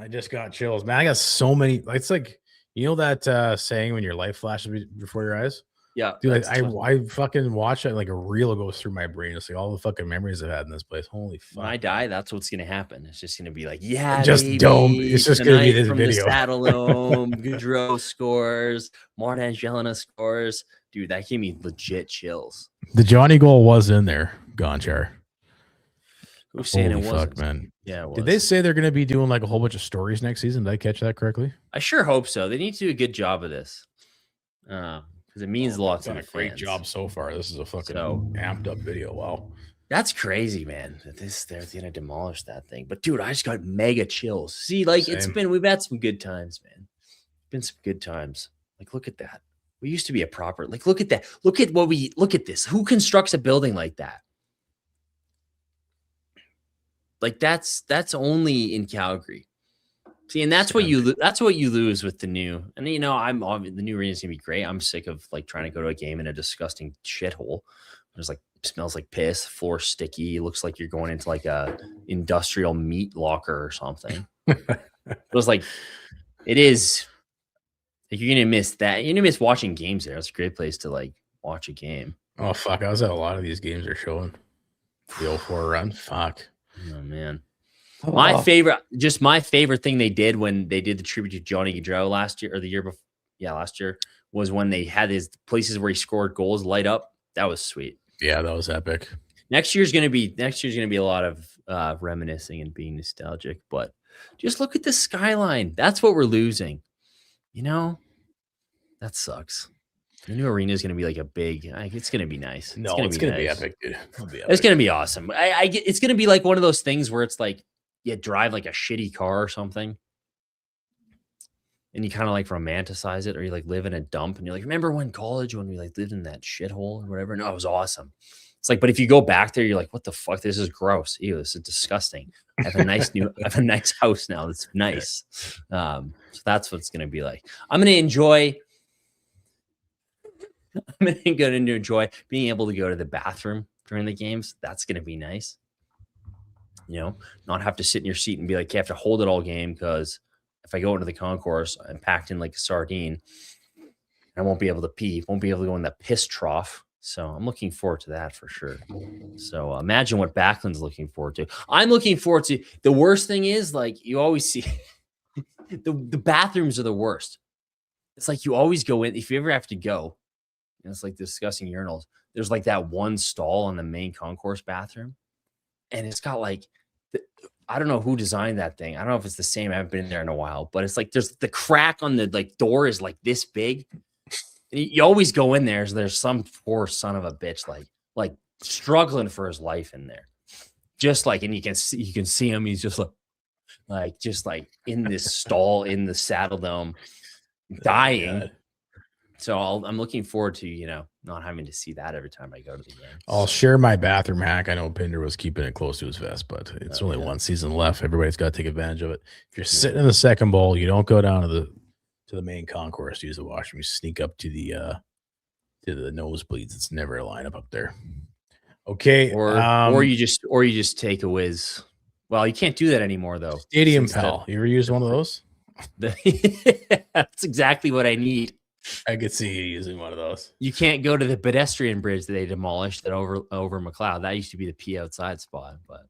just got chills. Man, I got so many. It's like, that saying when your life flashes before your eyes? Yeah, Dude, that's I tough. I fucking watch it like a reel goes through my brain. It's like all the fucking memories I've had in this place. Holy fuck. When I die, that's what's gonna happen. It's just gonna be like, yeah, Just baby, don't. It's just gonna be tonight this from video. the Saddle Dome, Gaudreau scores, Martin Angelina scores. Dude, that gave me legit chills. The Johnny goal was in there, Gonchar. Who's saying Holy it fuck, wasn't? man. Yeah, it was. Did they say they're gonna be doing like a whole bunch of stories next season? Did I catch that correctly? I sure hope so. They need to do a good job of this. Because it means a lot to Done the a great fans. job so far. This is a fucking So- amped up video. Wow. That's crazy, man. That they're gonna demolish that thing. But dude, I just got mega chills. See, like Same. we've had some good times, man. Been some good times. Like, look at that. We used to be a proper, like, look at that. Look at this. Who constructs a building like that? Like, that's only in Calgary. See, and that's what you lose with the new. And the new arena is gonna be great. I'm sick of like trying to go to a game in a disgusting shithole. There's like smells like piss, floor sticky. It looks like you're going into like a industrial meat locker or something. It was like, it is. Like, you're gonna miss that. You're gonna miss watching games there. It's a great place to like watch a game. Oh fuck. I was at a lot of these games they're showing. The 04 run. Fuck. Oh man. My favorite thing they did when they did the tribute to Johnny Gaudreau last year or the year before. Yeah, last year was when they had his places where he scored goals light up. That was sweet. Yeah, that was epic. Next year's gonna be a lot of reminiscing and being nostalgic, but just look at the skyline. That's what we're losing. You know, that sucks. The new arena is gonna be like a big. It's gonna be nice. No, it's gonna be nice. epic, dude. It'll be It's epic. gonna be awesome. It's gonna be like one of those things where it's like you drive like a shitty car or something, and you kind of like romanticize it, or you like live in a dump, and you're like, remember when college when we like lived in that shithole or whatever? No, it was awesome. It's like, but if you go back there, you're like, what the fuck? This is gross. Ew, this is disgusting. I have a nice house now. That's nice. So that's what it's gonna be like. I'm gonna enjoy being able to go to the bathroom during the games. That's gonna be nice. You know, not have to sit in your seat and be like, you have to hold it all game, because if I go into the concourse, I'm packed in like a sardine. I won't be able to pee. Won't be able to go in the piss trough. So I'm looking forward to that for sure. So imagine what Backlund's looking forward to. I'm looking forward to. The worst thing is, like, you always see the bathrooms are the worst. It's like you always go in. If you ever have to go, and it's like discussing urinals, there's like that one stall in the main concourse bathroom. And it's got like, I don't know who designed that thing. I don't know if it's the same. I haven't been in there in a while, but it's like there's the crack on the like door is like this big. And you always go in there. So there's some poor son of a bitch like struggling for his life in there. Just like, and you can see him. He's just like in this stall in the Saddle Dome, dying. God. So I'm looking forward to, not having to see that every time I go to the game. I'll share my bathroom hack. I know Pinder was keeping it close to his vest, but it's only one season left. Everybody's got to take advantage of it. If you're sitting in the second bowl, you don't go down to the main concourse to use the washroom. You sneak up to the nosebleeds. It's never a lineup up there. Okay, Or you just take a whiz. Well, you can't do that anymore though. Stadium Pal. You ever used one of those? That's exactly what I need. I could see you using one of those. You can't go to the pedestrian bridge that they demolished that over McLeod. That used to be the pee outside spot, but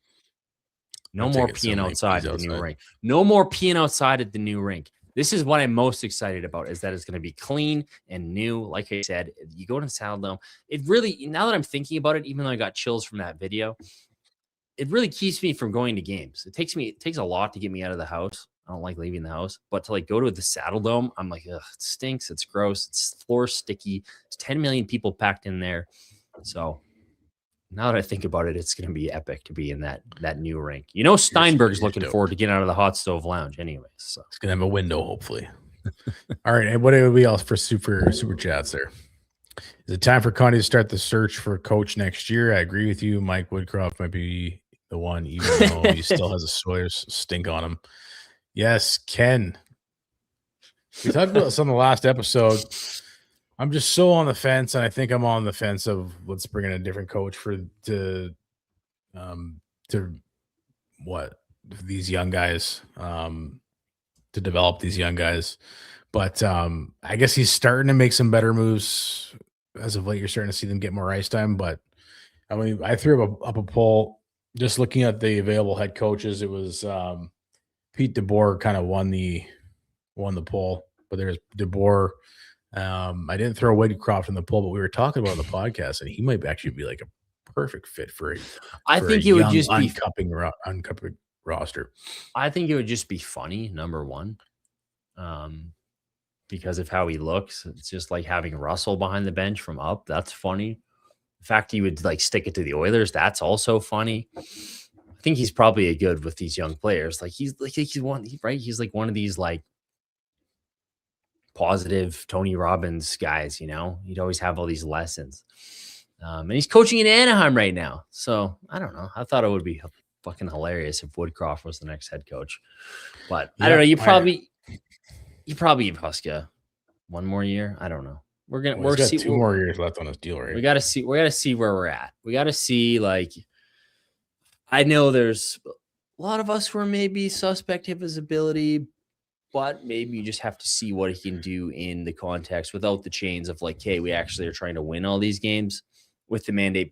no I'm more taking so peeing many outside pees at the new outside. rink. No more peeing outside at the new rink. This is what I'm most excited about, is that it's going to be clean and new. Like I said, you go to the Saddle Dome. It really, now that I'm thinking about it, even though I got chills from that video, it really keeps me from going to games. It takes a lot to get me out of the house. I don't like leaving the house, but to like go to the Saddle Dome, I'm like, ugh, it stinks. It's gross. It's floor sticky. There's 10 million people packed in there. So now that I think about it, it's going to be epic to be in that new rink. Steinberg's looking forward to getting out of the hot stove lounge anyways. So It's gonna have a window, hopefully. All right, and what do we else for super chats there? Is it time for Connie to start the search for a coach next year? I agree with you. Mike Woodcroft might be the one, even though he still has a Sawyer's stink on him. Yes, Ken. We talked about this on the last episode. I'm just so on the fence, and I think I'm on the fence of let's bring in a different coach to these young guys, to develop these young guys. But I guess he's starting to make some better moves as of late, you're starting to see them get more ice time. But I mean, I threw up a poll just looking at the available head coaches. It was Pete DeBoer kind of won the poll, but there's DeBoer. I didn't throw Woodcroft in the poll, but we were talking about it on the podcast, and he might actually be like a perfect fit for I think it would just be uncupping roster. I think it would just be funny, number one, because of how he looks. It's just like having Russell behind the bench from up. That's funny. The fact he would like stick it to the Oilers, that's also funny. I think he's probably good with these young players. Like he's one, right? He's like one of these like positive Tony Robbins guys, you know. He'd always have all these lessons. And he's coaching in Anaheim right now. So I don't know. I thought it would be fucking hilarious if Woodcroft was the next head coach. But I don't know. You probably give Huska one more year. I don't know. We're got 2 more years left on his deal, right? We gotta see where we're at. We gotta see, like, I know there's a lot of us who are maybe suspect of his ability, but maybe you just have to see what he can do in the context without the chains of like, hey, we actually are trying to win all these games, with the mandate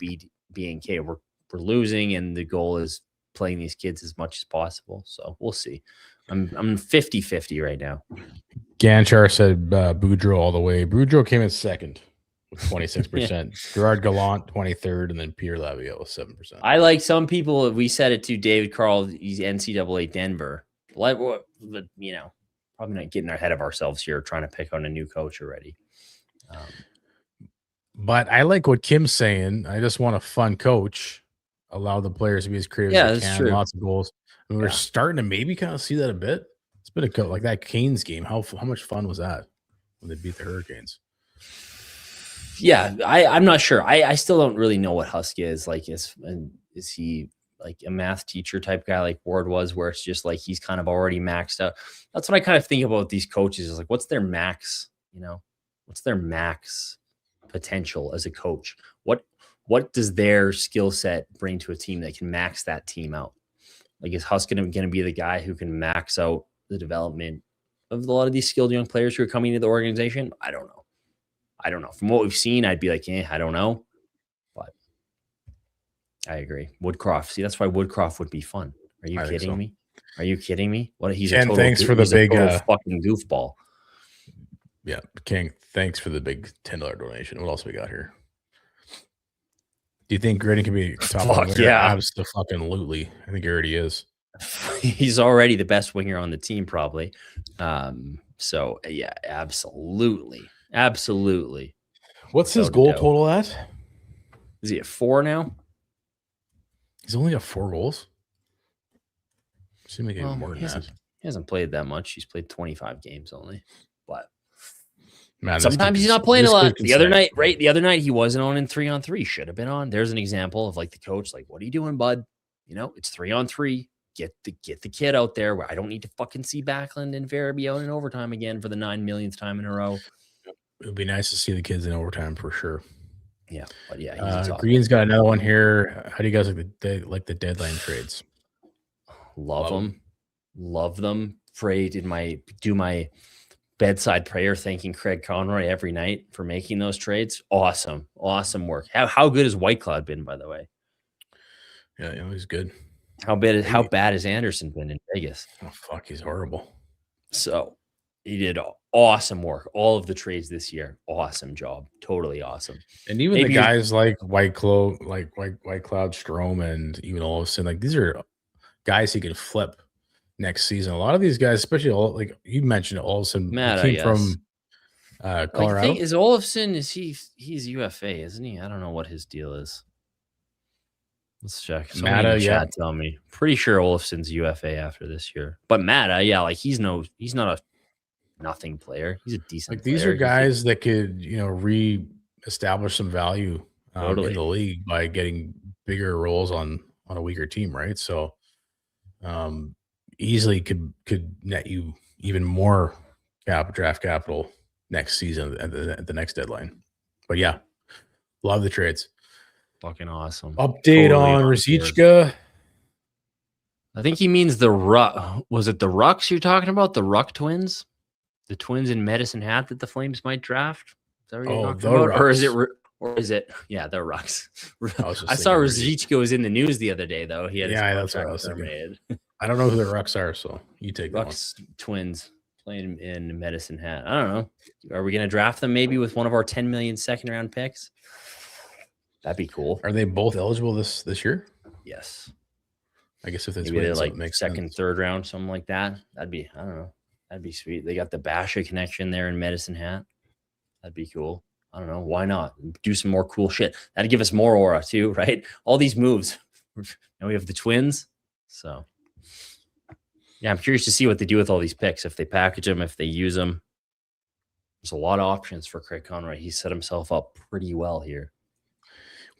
being, okay, we're losing and the goal is playing these kids as much as possible. So we'll see. I'm 50-50 right now. Ganchar said Boudreaux all the way. Boudreaux came in second with 26%. Gerard Gallant 23rd, and then Pierre Lavielle with 7%. I like some people. We said it to David Carl. He's NCAA Denver. Like, you know, probably not getting ahead of ourselves here, trying to pick on a new coach already. But I like what Kim's saying. I just want a fun coach. Allow the players to be as creative as they can. True. Lots of goals. I mean, we're starting to maybe kind of see that a bit. It's been like that Canes game. How much fun was that when they beat the Hurricanes? Yeah, I'm not sure. I still don't really know what Husky is. Like, is he like a math teacher type guy like Ward was, where it's just like he's kind of already maxed out? That's what I kind of think about these coaches, is like, what's their max, you know? What's their max potential as a coach? What does their skill set bring to a team that can max that team out? Like, is Husky going to be the guy who can max out the development of a lot of these skilled young players who are coming into the organization? I don't know. From what we've seen, I'd be like, I don't know. But I agree. Woodcroft. See, that's why Woodcroft would be fun. Are you kidding me? Are you kidding me? What? He's Ken, thanks for the big fucking goofball. Yeah, King, thanks for the big $10 donation. What else we got here? Do you think Gritty can be top winger? Yeah. Absolutely. I think he already is. He's already the best winger on the team, probably. So yeah, absolutely. What's his goal total at? Is he at 4 now? He's only got 4 goals. Seems like more than that. He hasn't played that much. He's played 25 games only. But man, sometimes he's not playing a lot. The other night he wasn't on in 3-on-3. Should have been on. There's an example of like the coach, like, what are you doing, bud? You know, it's 3-on-3. Get the kid out there where I don't need to fucking see Backlund and Farabee out in overtime again for the 9 millionth time in a row. It would be nice to see the kids in overtime for sure. Yeah, but yeah, Green's got another one here. How do you guys like the deadline trades? Love them. Do my bedside prayer thanking Craig Conroy every night for making those trades. Awesome work. How good has White Cloud been, by the way? Yeah, he's good. How bad has Anderson been in Vegas? Oh fuck, he's horrible. So he did awesome work. All of the trades this year, awesome job, totally awesome. And even the guys like White Cloud, Strome, and even Olsen, like these are guys he can flip next season. A lot of these guys, especially like you mentioned, Olsen came from Colorado. Is Olofsson? He's UFA, isn't he? I don't know what his deal is. Let's check. Tell me. Pretty sure Olofsson's UFA after this year. But Matta, like he's not a nothing player. He's a decent player. These are guys that could, re-establish some value in the league by getting bigger roles on a weaker team, right? So easily could net you even more draft capital next season at the next deadline. But yeah, love the trades. Fucking awesome. Update on Ruzicka. I think he means the Ruck. Was it the Rucks you're talking about? The Ruck twins? The twins in Medicine Hat that the Flames might draft? Is that what you're talking about? Rucks. Or is it Or is it? Yeah, the Rucks. was just I saw thinking Ruzicka was in the news the other day, though. He had his Yeah, that's what I contract was thinking. terminated. I don't know who the Rucks are, so you take that one. Rucks twins playing in Medicine Hat. I don't know. Are we going to draft them maybe with one of our 10 million second round picks? That'd be cool. Are they both eligible this year? Yes. I guess if it's Maybe they're wins, like it makes second, sense. third round, something like that. That'd be, I don't know. That'd be sweet. They got the Basha connection there in Medicine Hat. That'd be cool. I don't know. Why not? Do some more cool shit. That'd give us more aura too, right? All these moves. Now we have the twins. So, yeah, I'm curious to see what they do with all these picks. If they package them, if they use them. There's a lot of options for Craig Conroy. He set himself up pretty well here.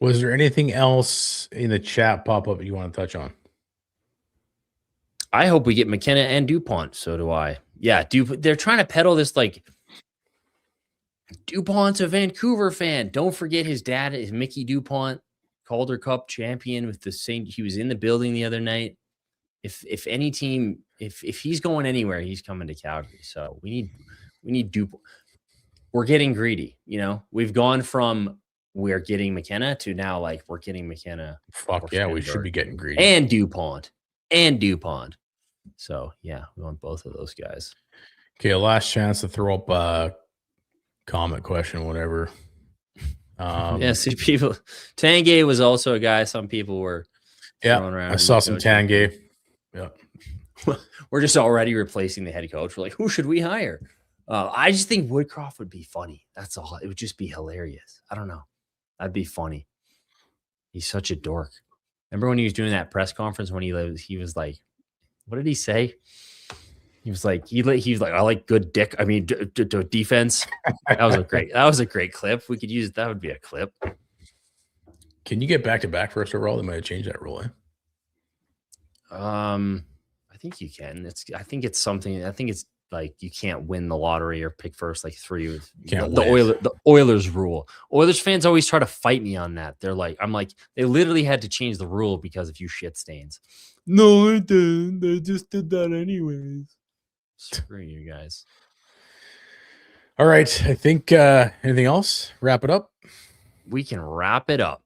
Was there anything else in the chat pop up you want to touch on? I hope we get McKenna and DuPont. So do I. Yeah, they're trying to peddle this like DuPont's a Vancouver fan. Don't forget his dad is Mickey DuPont, Calder Cup champion with the same. He was in the building the other night. If any team, if he's going anywhere, he's coming to Calgary. So we need DuPont. We're getting greedy. You know, we've gone from we're getting McKenna to now like we're getting McKenna. Fuck yeah, we should be getting greedy. And DuPont. So yeah, we want both of those guys. Okay, last chance to throw up a comment question, whatever. Yeah, see, people. Tanguay was also a guy. Some people were throwing around. I saw some Tanguay. Yeah, we're just already replacing the head coach. We're like, who should we hire? I just think Woodcroft would be funny. That's all. It would just be hilarious. I don't know. That'd be funny. He's such a dork. Remember when he was doing that press conference when he was like, what did he say? He was like, I like good dick. I mean, defense. That was a great clip. We could use that. Would be a clip. Can you get back-to-back first overall? They might have changed that rule. I think you can. I think it's something. I think it's like you can't win the lottery or pick first like three. The Oilers rule. Oilers fans always try to fight me on that. They're like, I'm like, they literally had to change the rule because of you shit stains. No, it didn't. They just did that anyways. Screw you guys. All right. I think anything else? Wrap it up. We can wrap it up.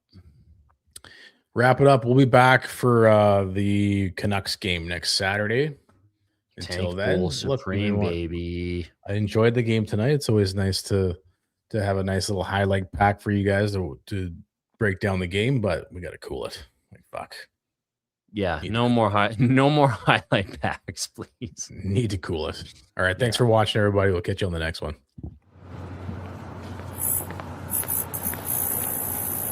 We'll be back for the Canucks game next Saturday. Until then, Supreme, baby. I enjoyed the game tonight. It's always nice to have a nice little highlight pack for you guys to break down the game, but we got to cool it. Like fuck. Yeah, no more highlight packs, please. Need to cool it. All right, thanks for watching, everybody. We'll catch you on the next one.